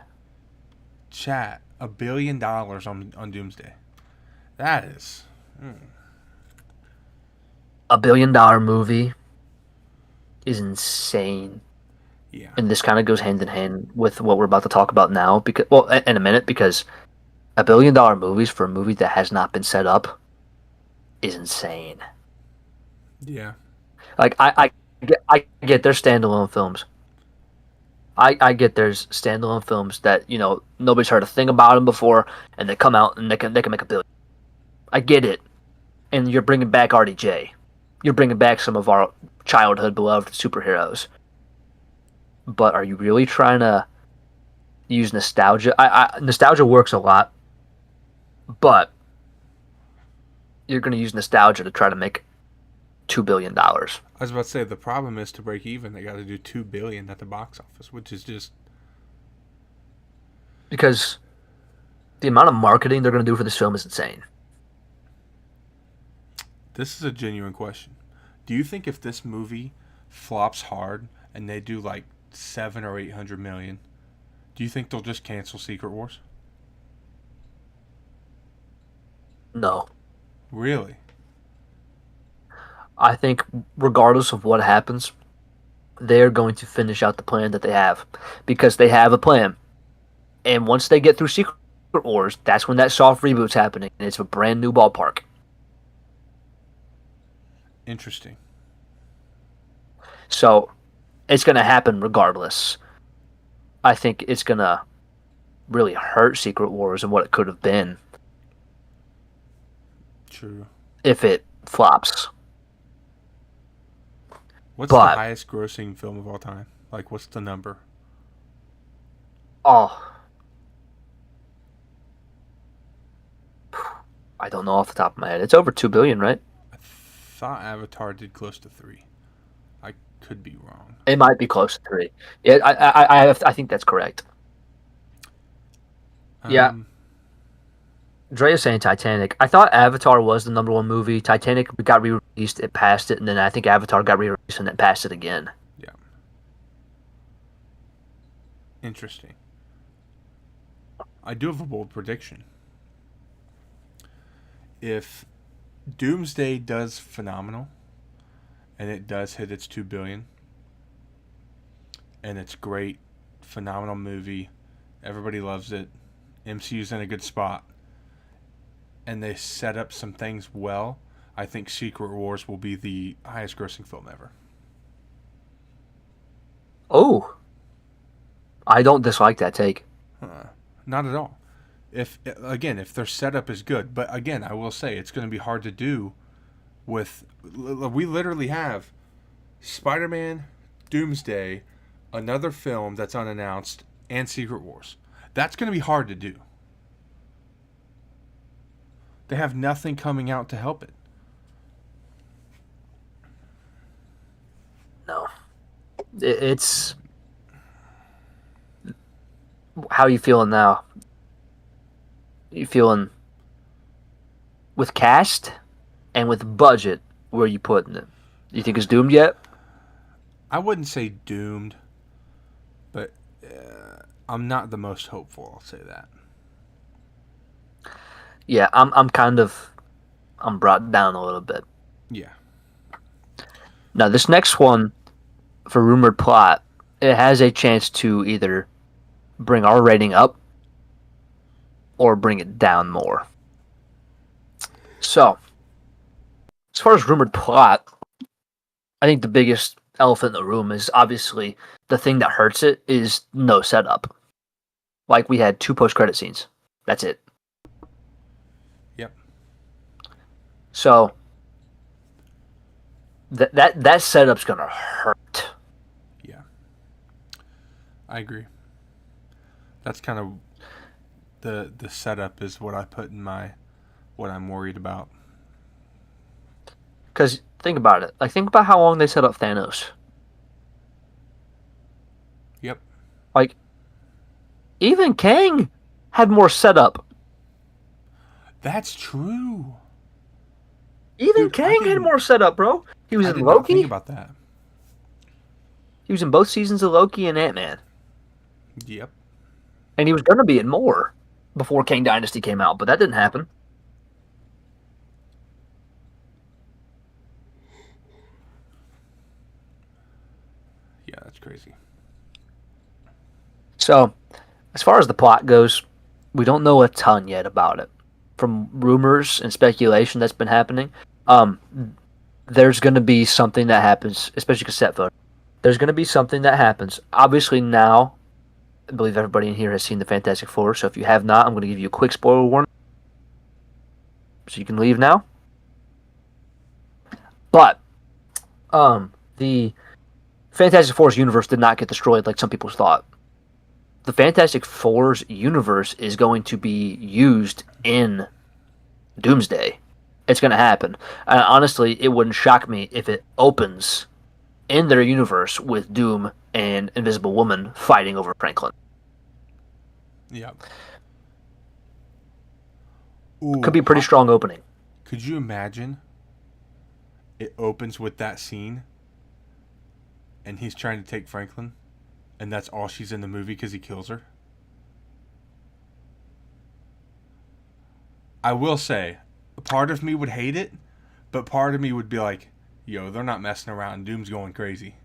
Chat. $1 billion on Doomsday. That is...
$1 billion movie is insane.
Yeah.
And this kind of goes hand in hand with what we're about to talk about now. Because, well, in a minute, because $1 billion movies for a movie that has not been set up is insane.
Yeah.
Like I get there's standalone films. I get there's standalone films that nobody's heard a thing about them before, and they come out and they can make $1 billion. I get it, and you're bringing back RDJ, you're bringing back some of our childhood beloved superheroes. But are you really trying to use nostalgia? Nostalgia works a lot, but you're going to use nostalgia to try to make $2 billion.
I was about to say, the problem is to break even, they got to do $2 billion at the box office, which is just...
Because the amount of marketing they're going to do for this film is insane.
This is a genuine question. Do you think if this movie flops hard and they do like 700 or 800 million, do you think they'll just cancel Secret Wars?
No.
Really?
I think regardless of what happens, they're going to finish out the plan that they have because they have a plan. And once they get through Secret Wars, that's when that soft reboot's happening, and it's a brand new ballpark.
Interesting.
So it's going to happen regardless. I think it's going to really hurt Secret Wars and what it could have been
True.
if it flops.
What's the
But,
highest grossing film of all time? Like, what's the number?
oh, I don't know off the top of my head. It's over 2 billion, right?
I thought Avatar did close to 3. I could be wrong.
It might be close to 3. Yeah, I think that's correct. Yeah,
Um,
Dre is saying Titanic. I thought Avatar was the number one movie. Titanic got re-released, it passed it, and then I think Avatar got re-released and it passed it again.
yeah. Interesting. I do have a bold prediction. If Doomsday does phenomenal, and it does hit its 2 billion, and it's great, phenomenal movie, everybody loves it, MCU's in a good spot, and they set up some things well, I think Secret Wars will be the highest grossing film ever.
Oh, I don't dislike that take.
Not at all. If their setup is good, but again, I will say it's going to be hard to do with. We literally have Spider-Man, Doomsday, another film that's unannounced, and Secret Wars. That's going to be hard to do. They have nothing coming out to help it.
No, it's how you feeling now? You feeling with cast and with budget? Where are you putting it? You think it's doomed yet?
I wouldn't say doomed, but I'm not the most hopeful. I'll say that.
Yeah, I'm brought down a little bit.
Yeah.
Now this next one, for rumored plot, it has a chance to either bring our rating up or bring it down more. So, as far as rumored plot, I think the biggest elephant in the room is obviously the thing that hurts it is no setup. Like we had 2 post-credit scenes. That's it.
Yep.
So that setup's gonna hurt.
Yeah. I agree. That's kind of the setup is what I put in my what I'm worried about.
Because think about it. Like think about how long they set up Thanos.
Yep.
Like even Kang had more setup.
That's true.
Even
Dude,
Kang had more setup, bro. He was
I
in
did not think
Loki.
about that.
He was in both seasons of Loki and Ant-Man.
Yep.
And he was going to be in more before Kang Dynasty came out, but that didn't happen.
Yeah, that's crazy.
So, as far as the plot goes, we don't know a ton yet about it. From rumors and speculation that's been happening, there's going to be something that happens, especially cassette photo. There's going to be something that happens. Obviously, now, I believe everybody in here has seen the Fantastic Four, so if you have not, I'm going to give you a quick spoiler warning. So you can leave now. But, the Fantastic Four's universe did not get destroyed like some people thought. The Fantastic Four's universe is going to be used in Doomsday. It's going to happen. Honestly, it wouldn't shock me if it opens in their universe with Doom and Invisible Woman fighting over Franklin.
Yep.
Could be a pretty strong opening.
Could you imagine? It opens with that scene, and he's trying to take Franklin, and that's all she's in the movie because he kills her. I will say, part of me would hate it, but part of me would be like, yo, they're not messing around. Doom's going crazy.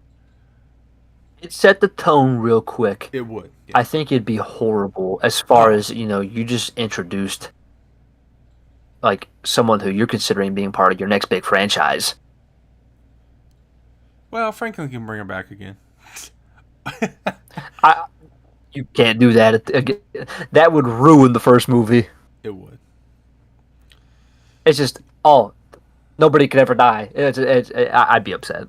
It set the tone real quick.
It would. Yeah.
I think it'd be horrible as far as, you just introduced like someone who you're considering being part of your next big franchise.
Well, Franklin can bring her back again.
I You can't do that. That would ruin the first movie.
It would.
It's just, nobody could ever die. I'd be upset.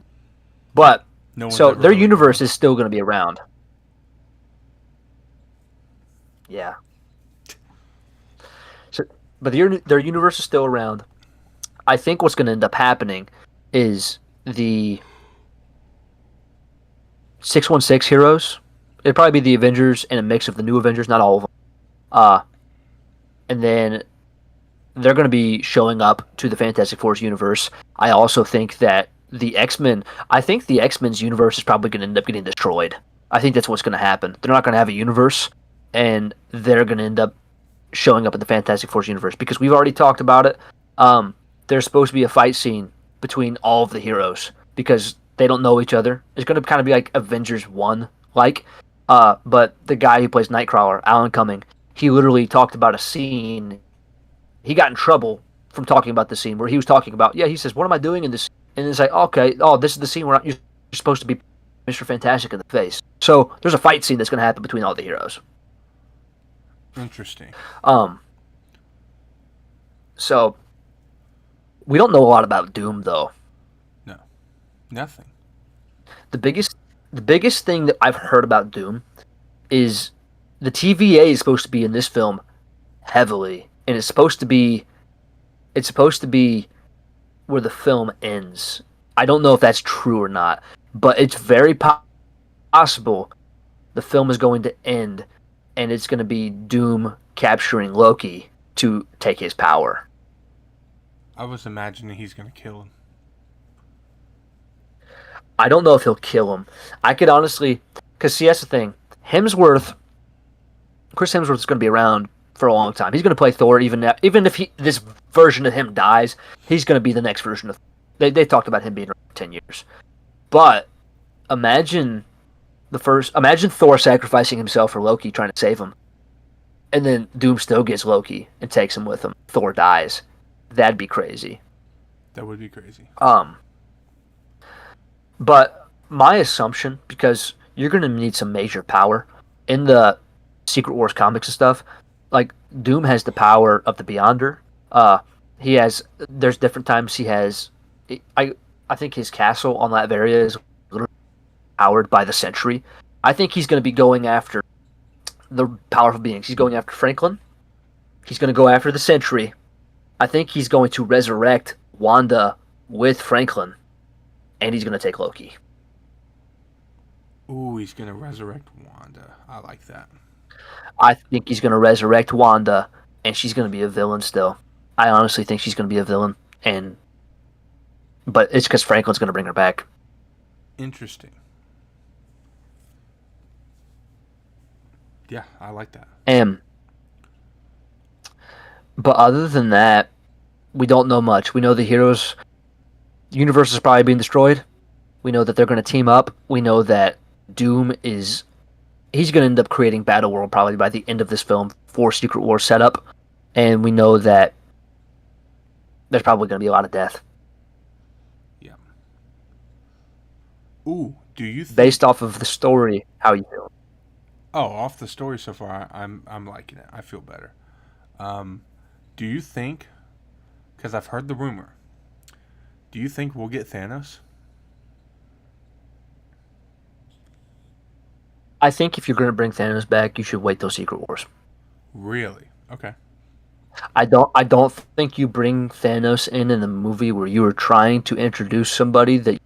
But, so their universe is still going to be around. Yeah. So, but their universe is still around. I think what's going to end up happening is the 616 heroes. It'd probably be the Avengers and a mix of the new Avengers, not all of them. And then they're going to be showing up to the Fantastic Four's universe. I also think that the X-Men universe is probably going to end up getting destroyed. I think that's what's going to happen. They're not going to have a universe, and they're going to end up showing up in the Fantastic Four's universe because we've already talked about it. There's supposed to be a fight scene between all of the heroes because they don't know each other. It's going to kind of be like Avengers 1, like. But the guy who plays Nightcrawler, Alan Cumming, he literally talked about a scene. He got in trouble from talking about the scene where he was talking about, he says, what am I doing in this? And it's like, okay, this is the scene where you're supposed to be Mr. Fantastic in the face. So there's a fight scene that's going to happen between all the heroes.
Interesting.
So we don't know a lot about Doom, though.
No, nothing.
The biggest thing that I've heard about Doom is the TVA is supposed to be in this film heavily, and it's supposed to be where the film ends. I don't know if that's true or not, but it's very possible the film is going to end, and it's going to be Doom capturing Loki to take his power.
I was imagining he's going to kill him.
I don't know if he'll kill him. I could honestly, because see, that's the thing. Chris Hemsworth is going to be around for a long time. He's going to play Thor, even if this version of him dies. He's going to be the next version of. They talked about him being around 10 years, but imagine Thor sacrificing himself for Loki, trying to save him, and then Doom still gets Loki and takes him with him. Thor dies. That'd be crazy.
That would be crazy.
But my assumption, because you're going to need some major power in the Secret Wars comics and stuff, like Doom has the power of the Beyonder. There's different times he has, I think his castle on Latveria is literally powered by the Sentry. I think he's going to be going after the powerful beings. He's going after Franklin. He's going to go after the Sentry. I think he's going to resurrect Wanda with Franklin. And he's going to take Loki.
Ooh, he's going to resurrect Wanda. I like that.
I think he's going to resurrect Wanda, and she's going to be a villain still. I honestly think she's going to be a villain, but it's because Franklin's going to bring her back.
Interesting. Yeah, I like that.
But other than that, we don't know much. We know the heroes. Universe is probably being destroyed. We know that they're going to team up. We know that Doom he's going to end up creating Battle World probably by the end of this film for Secret Wars setup. And we know that there's probably going to be a lot of death.
Yeah. Ooh, do you think...
Based off of the story, how you feel?
Oh, off the story so far, I'm liking it. I feel better. Do you think, because I've heard the rumor, do you think we'll get Thanos?
I think if you're going to bring Thanos back, you should wait till Secret Wars.
Really? Okay.
I don't think you bring Thanos in the movie where you are trying to introduce somebody that.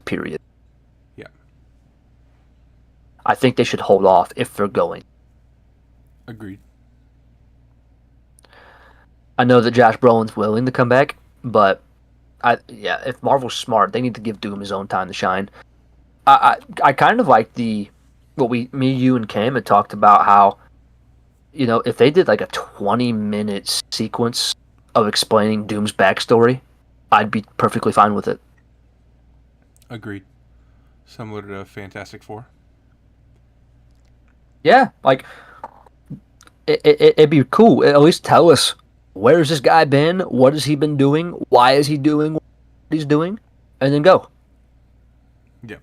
Period.
Yeah.
I think they should hold off if they're going.
Agreed.
I know that Josh Brolin's willing to come back, but if Marvel's smart, they need to give Doom his own time to shine. I kind of like me, you, and Cam had talked about how, if they did like a 20-minute sequence of explaining Doom's backstory, I'd be perfectly fine with it.
Agreed. Similar to Fantastic Four.
Yeah, like it'd be cool. At least tell us, where's this guy been? What has he been doing? Why is he doing what he's doing? And then go.
Yeah.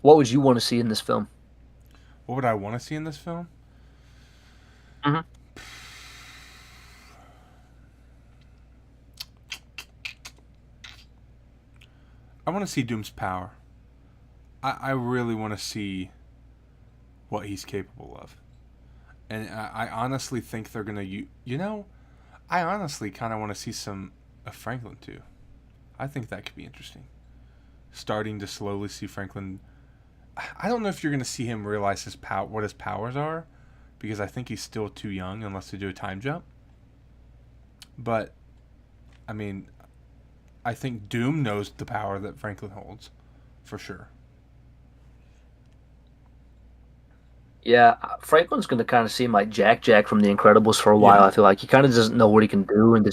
What would you want to see in this film?
What would I want to see in this film?
Mm-hmm.
I want to see Doom's power. I really want to see what he's capable of. And I honestly think they're going to... I honestly kind of want to see some of Franklin, too. I think that could be interesting. Starting to slowly see Franklin... I don't know if you're going to see him realize what his powers are, because I think he's still too young unless they do a time jump. But, I mean, I think Doom knows the power that Franklin holds, for sure.
Yeah, Franklin's going to kind of seem like Jack from The Incredibles for a while.
Yeah.
I feel like he kind of doesn't know what he can do, and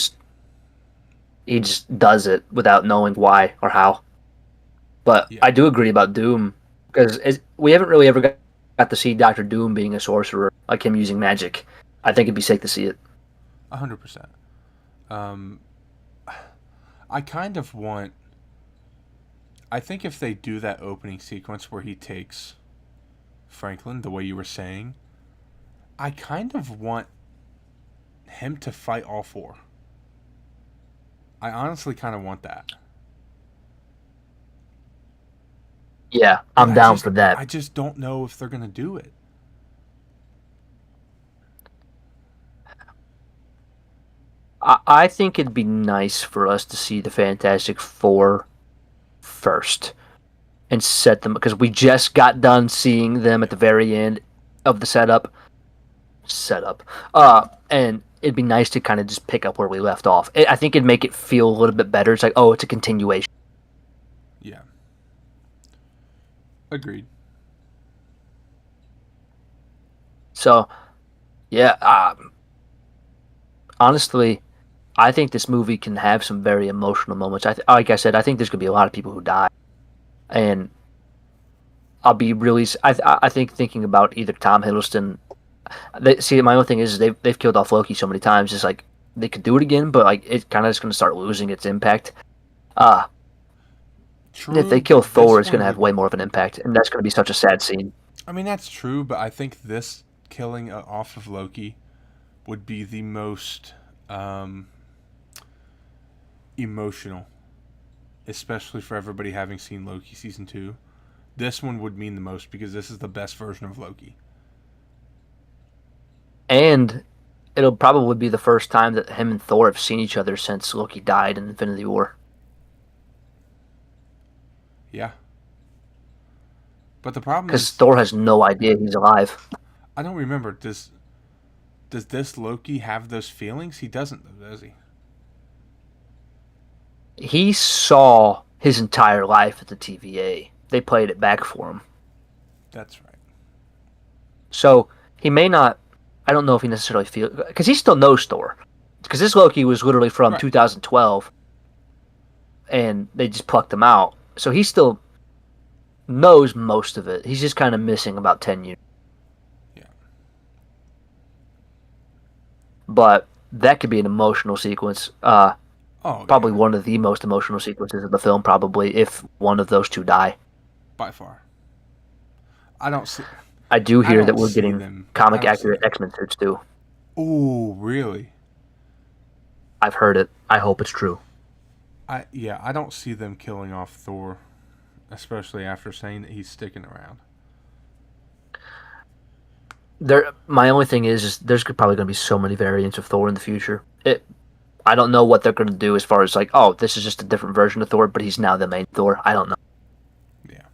he just does it without knowing why or how. But
Yeah.
I do agree about Doom, because we haven't really ever got to see Doctor Doom being a sorcerer, like him using magic. I think it'd be safe to see it.
100%. I kind of want... I think if they do that opening sequence where he takes Franklin, the way you were saying, I kind of want him to fight all four. I honestly kind of want that.
Yeah,
But
I'm down for that.
I just don't know if they're going to do it.
I think it'd be nice for us to see the Fantastic Four first and set them, because we just got done seeing them at the very end of the setup. And it'd be nice to kind of just pick up where we left off. I think it'd make it feel a little bit better. It's like, oh, it's a continuation.
Yeah. Agreed.
So, yeah, honestly, I think this movie can have some very emotional moments. Like I said, I think there's gonna be a lot of people who die, and I'll be really. I think thinking about either Tom Hiddleston. See, my own thing is they've killed off Loki so many times. It's like they could do it again, but like it kind of is gonna start losing its impact.
True,
If they kill
but
Thor,
this
it's gonna
one
have
would...
way more of an impact, and that's gonna be such a sad scene.
I mean, that's true, but I think this killing off of Loki would be the most emotional, especially for everybody having seen Loki season 2. This one would mean the most because this is the best version of Loki.
And it'll probably be the first time that him and Thor have seen each other since Loki died in Infinity War.
Yeah. But the problem
Because
is,
Thor has no idea he's alive.
I don't remember. Does this Loki have those feelings? He doesn't, though, does he?
He saw his entire life at the TVA. They played it back for him.
That's right.
So he may not. I don't know if he necessarily feels, because he still knows Thor. Because this Loki was literally from
Right.
2012, and they just plucked him out. So he still knows most of it. He's just kind of missing about 10 years.
Yeah.
But that could be an emotional sequence.
Oh,
Probably
yeah,
one of the most emotional sequences of the film, probably, if one of those two die.
by far. I don't see.
I do
I
hear
don't
that we're
see
getting
them. I
comic
don't see
accurate
them.
X-Men suits too.
Ooh, really?
I've heard it. I hope it's true.
I don't see them killing off Thor, especially after saying that he's sticking around.
My only thing is there's probably going to be so many variants of Thor in the future. I don't know what they're going to do as far as like, oh, this is just a different version of Thor, but he's now the main Thor. I don't know.
Yeah.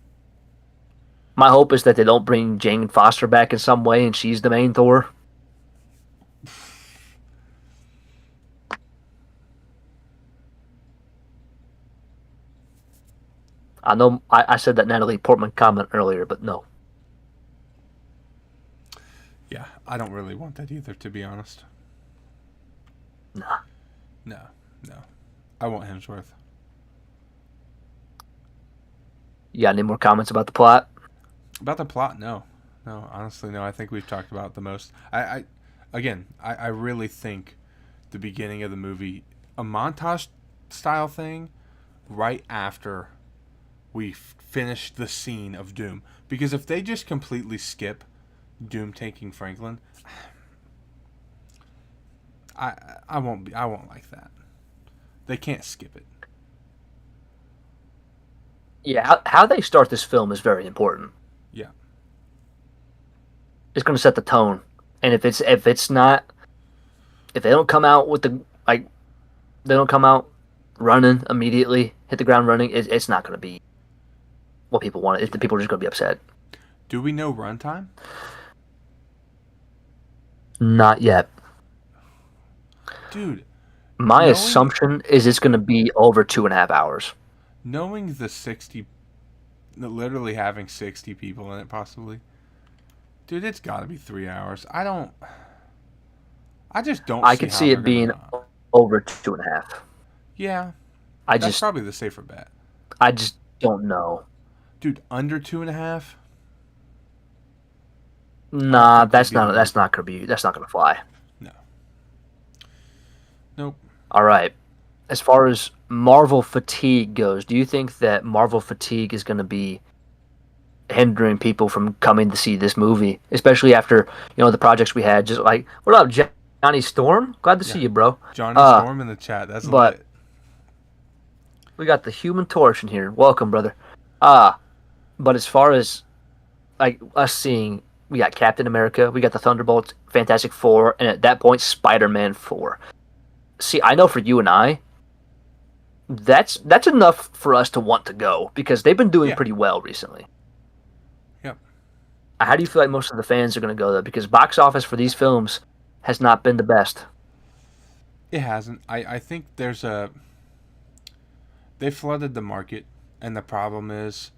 My hope is that they don't bring Jane Foster back in some way and she's the main Thor. I know I said that Natalie Portman comment earlier, but no.
Yeah, I don't really want that either, to be honest.
Nah.
No, no. I want Hemsworth.
You got any more comments about the plot?
About the plot, no. No, honestly, no. I think we've talked about the most. I really think the beginning of the movie, a montage style thing, right after we finish the scene of Doom. Because if they just completely skip Doom taking Franklin, I won't like that. They can't skip it.
Yeah, how they start this film is very important.
Yeah.
It's going to set the tone, and if it's not, if they don't come out with the like, they don't come out running immediately, hit the ground running, it's not going to be what people want. The people are just going to be upset.
Do we know runtime?
Not yet.
Dude,
My
knowing
assumption is it's going to be over 2.5 hours.
knowing the 60, literally having 60 people in it, possibly. Dude, it's got to be 3 hours. I just don't.
I
see
could
how
see
they're
it being
gonna.
over 2.5.
Yeah,
I
that's
just
probably the safer bet.
I just don't know.
Dude, under 2.5.
Nah,
think they'd
that's
be the
not gonna fly.
No. Nope.
All right. As far as Marvel fatigue goes, do you think that Marvel fatigue is going to be hindering people from coming to see this movie, especially after the projects we had? Just like, what up, Johnny Storm? Glad to
Yeah.
see you, bro.
Johnny Storm in the chat. That's
But
lit.
we got the Human Torch in here. Welcome, brother. But as far as like us seeing, we got Captain America, we got the Thunderbolts, Fantastic Four, and at that point, Spider-Man 4. See, I know for you and I, that's enough for us to want to go because they've been doing pretty well recently.
Yep.
How do you feel like most of the fans are going to go though? Because box office for these films has not been the best.
It hasn't. I think they flooded the market, and the problem is,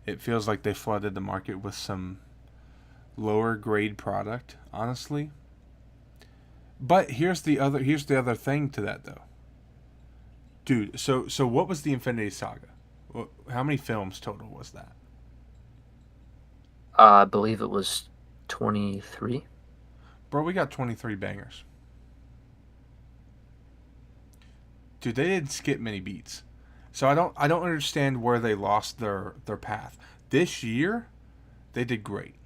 it feels like they flooded the market with some lower grade product, honestly. But here's the other thing to that though. Dude, so what was the Infinity Saga? How many films total was that?
I believe it was 23.
Bro, we got 23 bangers. Dude, they didn't skip many beats. So I don't understand where they lost their path. This year, they did great.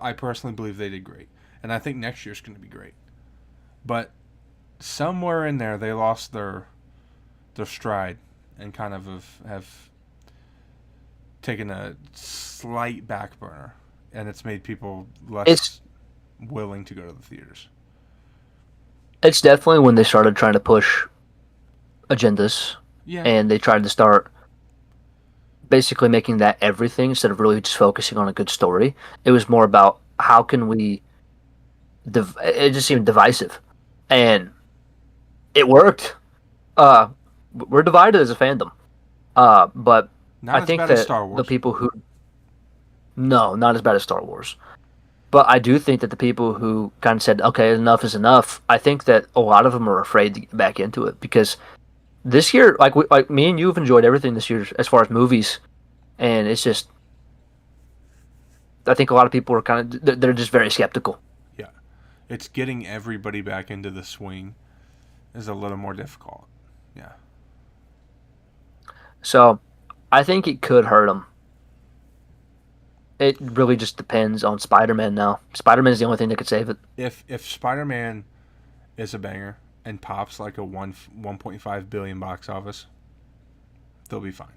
I personally believe they did great. And I think next year's going to be great. But somewhere in there, they lost their stride and kind of have taken a slight back burner. And it's made people less willing to go to the theaters.
It's definitely when they started trying to push agendas.
Yeah.
And they tried to start basically making that everything instead of really just focusing on a good story. It was more about how can we... it just seemed divisive. And it worked. We're divided as a fandom. But
Not
I think
as bad as
that
Star Wars.
the people who... No, not as bad as Star Wars. But I do think that the people who kind of said, okay, enough is enough, I think that a lot of them are afraid to get back into it because this year, like me and you have enjoyed everything this year as far as movies, and it's just, I think a lot of people are they're just very skeptical.
Yeah. It's getting everybody back into the swing is a little more difficult. Yeah.
So I think it could hurt them. It really just depends on Spider-Man now. Spider-Man is the only thing that could save it.
If Spider-Man is a banger and pops like a 1.5 billion box office, they'll be fine.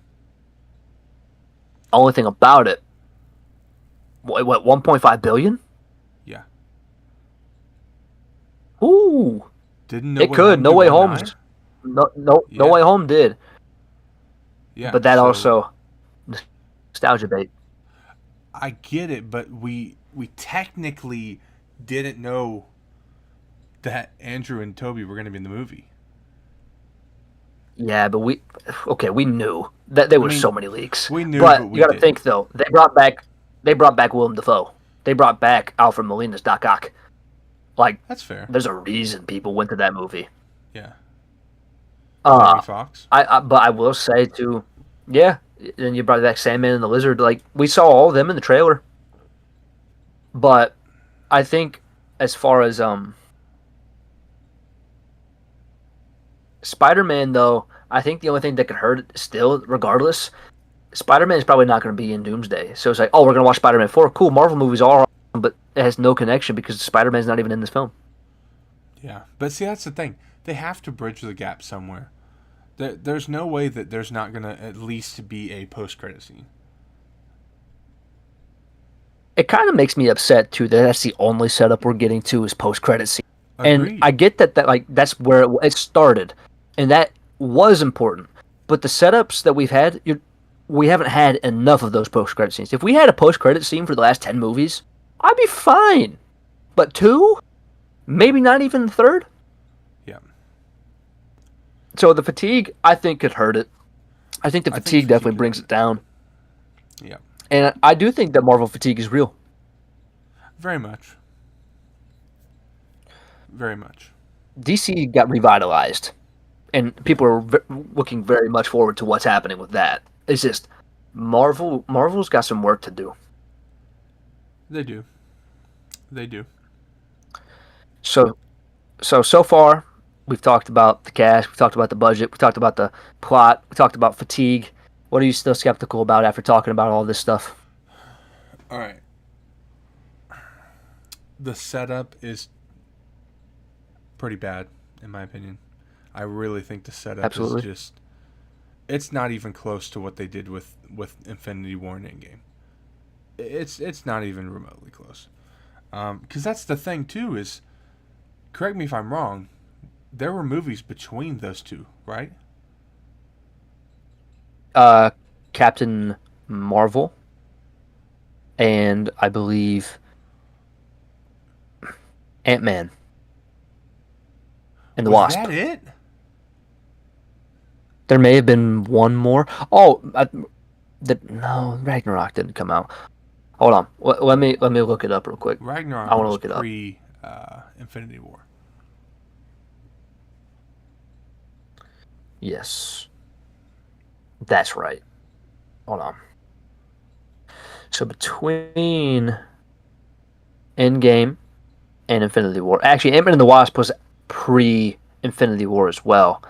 Only thing about it, what 1.5 billion?
Yeah.
Ooh.
Didn't know
it could. No Way Home. No Way Home did.
Yeah.
But that also nostalgia bait.
I get it, but we technically didn't know that Andrew and Toby were going to be in the movie.
Yeah, but we knew that there were so many leaks.
We knew,
but
but
you got to think though, they brought back Willem Dafoe. They brought back Alfred Molina's Doc Ock. Like,
That's fair.
there's a reason people went to that movie.
Yeah. Jamie
Uh,
Foxx.
but I will say too, yeah. Then you brought back Sandman and the Lizard. Like, we saw all of them in the trailer. But I think as far as Spider-Man though, I think the only thing that could hurt it still, regardless, Spider-Man is probably not going to be in Doomsday. So it's like, oh, we're going to watch Spider-Man 4. Cool, Marvel movies are awesome, but it has no connection because Spider-Man's not even in this film.
Yeah. But see, that's the thing. They have to bridge the gap somewhere. There's no way that there's not going to at least be a post-credit scene.
It kind of makes me upset too that that's the only setup we're getting to is post-credit scene. And
Agreed.
I get that like that's where it started, and that was important. But the setups that we've had, we haven't had enough of those post-credit scenes. If we had a post-credit scene for the last 10 movies, I'd be fine. But two, maybe not even the third.
Yeah.
So the fatigue, I think, could hurt it. I think the fatigue definitely brings it down.
Yeah.
And I do think that Marvel fatigue is real.
Very much. Very much.
DC got revitalized, and people are looking very much forward to what's happening with that. It's just Marvel's got some work to do.
They do. They do.
So far, we've talked about the cast, we've talked about the budget, we talked about the plot, we talked about fatigue. What are you still skeptical about after talking about all this stuff?
All right. The setup is pretty bad, in my opinion. I really think the setup is just... It's not even close to what they did with Infinity War and Endgame. It's not even remotely close. Because that's the thing, too, is... Correct me if I'm wrong. There were movies between those two, right?
Captain Marvel, and I believe Ant-Man and the Wasp.
Was that it?
There may have been one more. Oh, no, Ragnarok didn't come out. Hold on, let me look it up real quick.
Ragnarok
I want to
was
look it up.
pre Infinity War.
Yes, that's right. Hold on. So between Endgame and Infinity War, actually, Ant-Man and the Wasp was pre-Infinity War as well,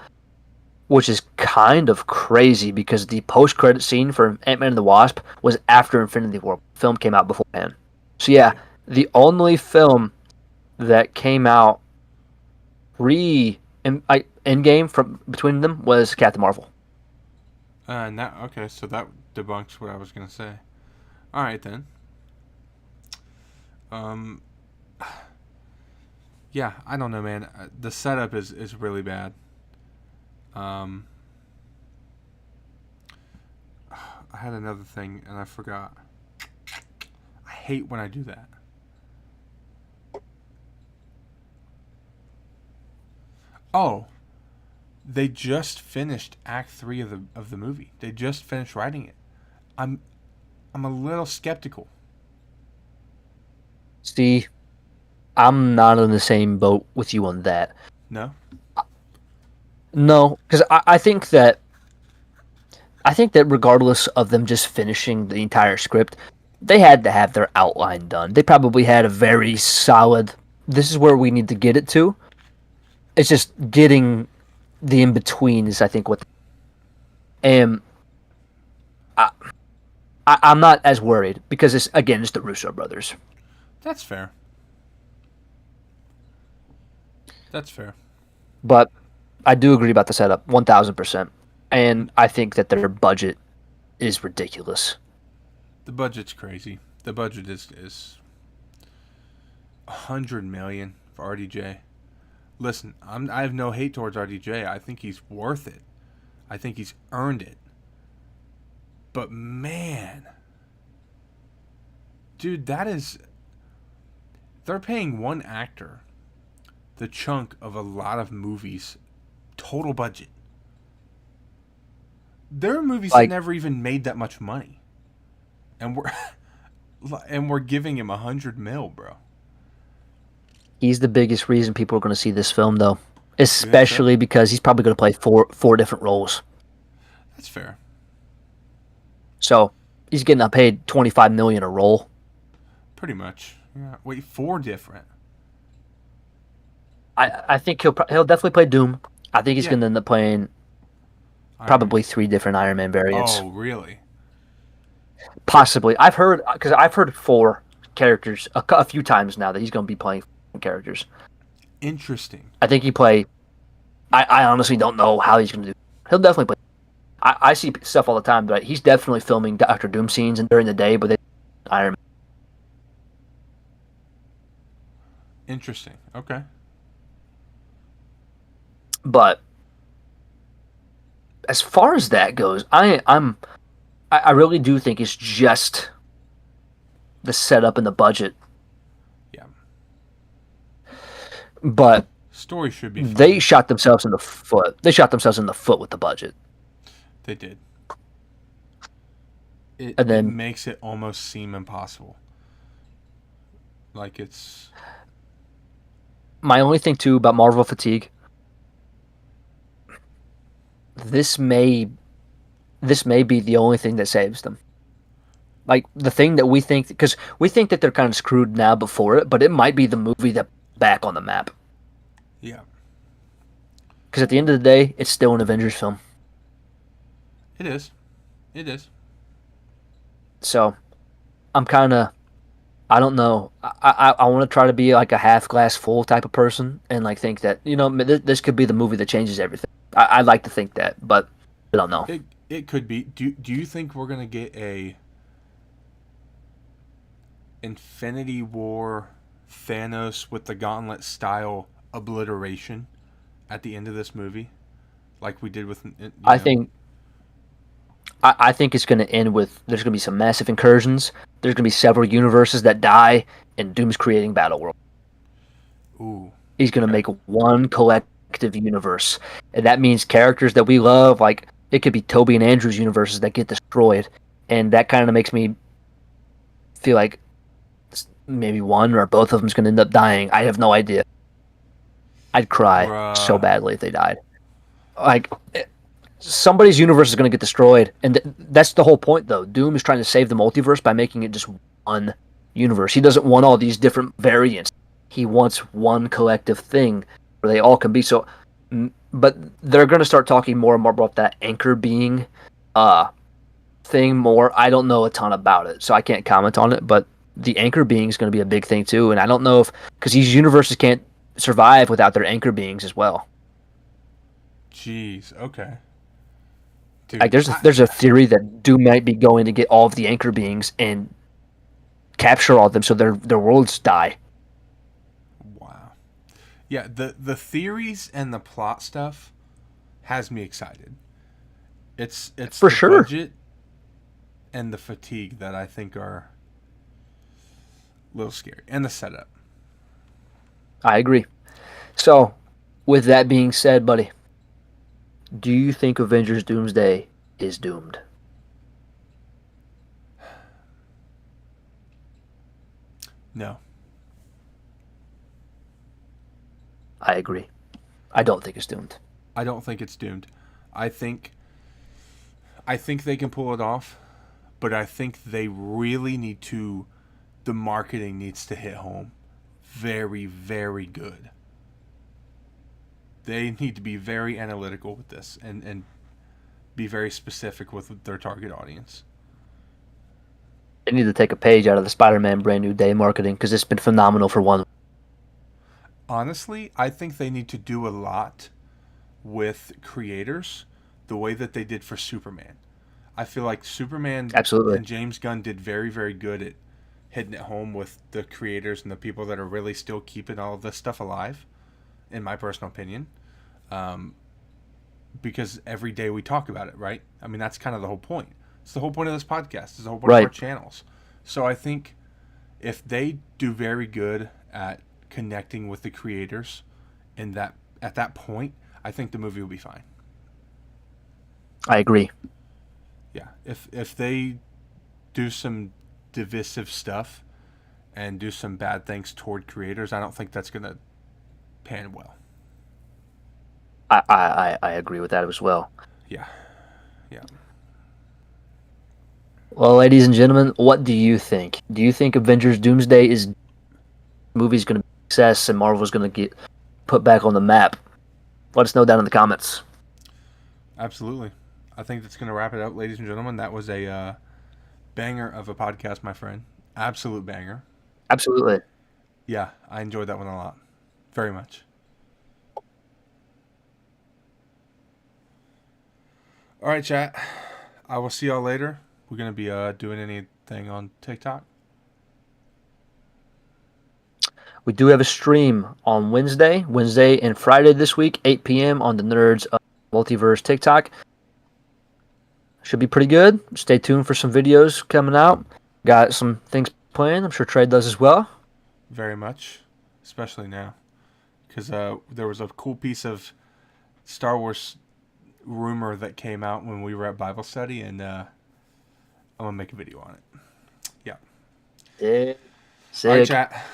which is kind of crazy because the post-credit scene for Ant-Man and the Wasp was after Infinity War. The film came out beforehand. So yeah, the only film that came out Endgame from between them was Captain Marvel.
Okay, so that debunks what I was gonna say. All right then. Yeah, I don't know, man. The setup is really bad. I had another thing and I forgot. I hate when I do that. Oh, they just finished Act 3 of the movie. They just finished writing it. I'm a little skeptical.
See, I'm not in the same boat with you on that.
No?
No, because I think that regardless of them just finishing the entire script, they had to have their outline done. They probably had a very solid. This is where we need to get it to. It's just getting the in between is, I think, what. And I'm not as worried because it's the Russo brothers.
That's fair. That's fair.
But I do agree about the setup, 1,000%, and I think that their budget is ridiculous.
The budget's crazy. The budget is $100 million for RDJ. Listen, I have no hate towards RDJ. I think he's worth it. I think he's earned it. But man, dude, they're paying one actor the chunk of a lot of movies total budget. There are movies that never even made that much money. And And we're giving him 100 mil, bro.
He's the biggest reason people are going to see this film, though,
You think so?
especially because he's probably going to play four different roles.
That's fair.
So he's getting paid 25 million a role.
Pretty much. Yeah. Wait, 4 different.
I think he'll definitely play Doom. I think he's
Yeah.
going to end up playing
Iron Man.
probably 3 different Iron Man variants.
Oh, really?
Possibly. I've heard 4 characters a few times now that he's going to be playing characters.
Interesting.
I think he play. I honestly don't know how he's going to do. He'll definitely play. I see stuff all the time, but he's definitely filming Doctor Doom scenes and during the day, but they Iron Man.
Interesting. Okay.
But as far as that goes, I really do think it's just the setup and the budget.
Yeah.
But
Story should be fun.
they shot themselves in the foot. They shot themselves in the foot with the budget.
They did. It
And then
makes it almost seem impossible. Like it's
my only thing too about Marvel fatigue. This may be the only thing that saves them. Like the thing that we think, because we think that they're kind of screwed now before it, but it might be the movie that back on the map.
yeah.
Because at the end of the day, it's still an Avengers film.
It is. It is.
So I'm kind of, I don't know. I want to try to be like a half glass full type of person and like think that, this could be the movie that changes everything. I'd like to think that, but I don't know.
It could be. Do you think we're gonna get a Infinity War Thanos with the gauntlet style obliteration at the end of this movie, like we did with
I think I think it's going to end with there's going to be some massive incursions. There's going to be several universes that die, and Doom's creating Battle World.
Ooh.
He's going to
Okay.
make one collective universe, and that means characters that we love, like it could be Toby and Andrew's universes that get destroyed, and that kind of makes me feel like maybe one or both of them's going to end up dying. I have no idea. I'd cry so
Bruh.
badly if they died. Like somebody's universe is going to get destroyed, and that's the whole point, though. Doom is trying to save the multiverse by making it just one universe. He doesn't want all these different variants. He wants one collective thing where they all can be. So, but they're going to start talking more and more about that anchor being thing more. I don't know a ton about it, so I can't comment on it, but the anchor being is going to be a big thing too, and I don't know if, because these universes can't survive without their anchor beings as well.
Jeez. Okay. Dude.
Like there's a theory that Doom might be going to get all of the anchor beings and capture all of them so their worlds die.
Wow. Yeah. The theories and the plot stuff has me excited. It's
For
the
sure.
budget and the fatigue that I think are a little scary, and the setup.
I agree. So, with that being said, buddy, do you think Avengers Doomsday is doomed?
No.
I agree. I don't think it's doomed.
I don't think it's doomed. I think they can pull it off, but I think they really need to. The marketing needs to hit home, very very good. They need to be very analytical with this and be very specific with their target audience.
They need to take a page out of the Spider-Man Brand New Day marketing because it's been phenomenal for one.
Honestly, I think they need to do a lot with creators the way that they did for Superman. I feel like Superman
Absolutely.
and James Gunn did very, very good at hitting it home with the creators and the people that are really still keeping all of this stuff alive, in my personal opinion. Because every day we talk about it, right? I mean, that's kind of the whole point. It's the whole point of this podcast. It's the whole point of
Right.
our channels. So I think if they do very good at connecting with the creators in that at that point, I think the movie will be fine.
I agree.
Yeah. If they do some divisive stuff and do some bad things toward creators, I don't think that's going to pan well.
I agree with that as well.
Yeah. Yeah.
Well, ladies and gentlemen, what do you think? Do you think Avengers Doomsday movie's going to be a success and Marvel's going to get put back on the map? Let us know down in the comments.
Absolutely. I think that's going to wrap it up, ladies and gentlemen. That was a banger of a podcast, my friend. Absolute banger.
Absolutely.
Yeah, I enjoyed that one a lot. Very much. All right, chat. I will see y'all later. We're going to be doing anything on TikTok.
We do have a stream on Wednesday and Friday this week, 8 p.m. on the Nerds of Multiverse TikTok. Should be pretty good. Stay tuned for some videos coming out. Got some things planned. I'm sure Trey does as well.
Very much. Especially now. Because there was a cool piece of Star Wars rumor that came out when we were at Bible study, and I'm going to make a video on it. Yeah.
Sick.
All right, chat.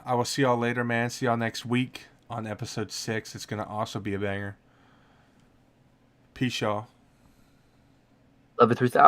I will see y'all later, man. See y'all next week on episode 6. It's going to also be a banger. Peace, y'all.
Love it 3000.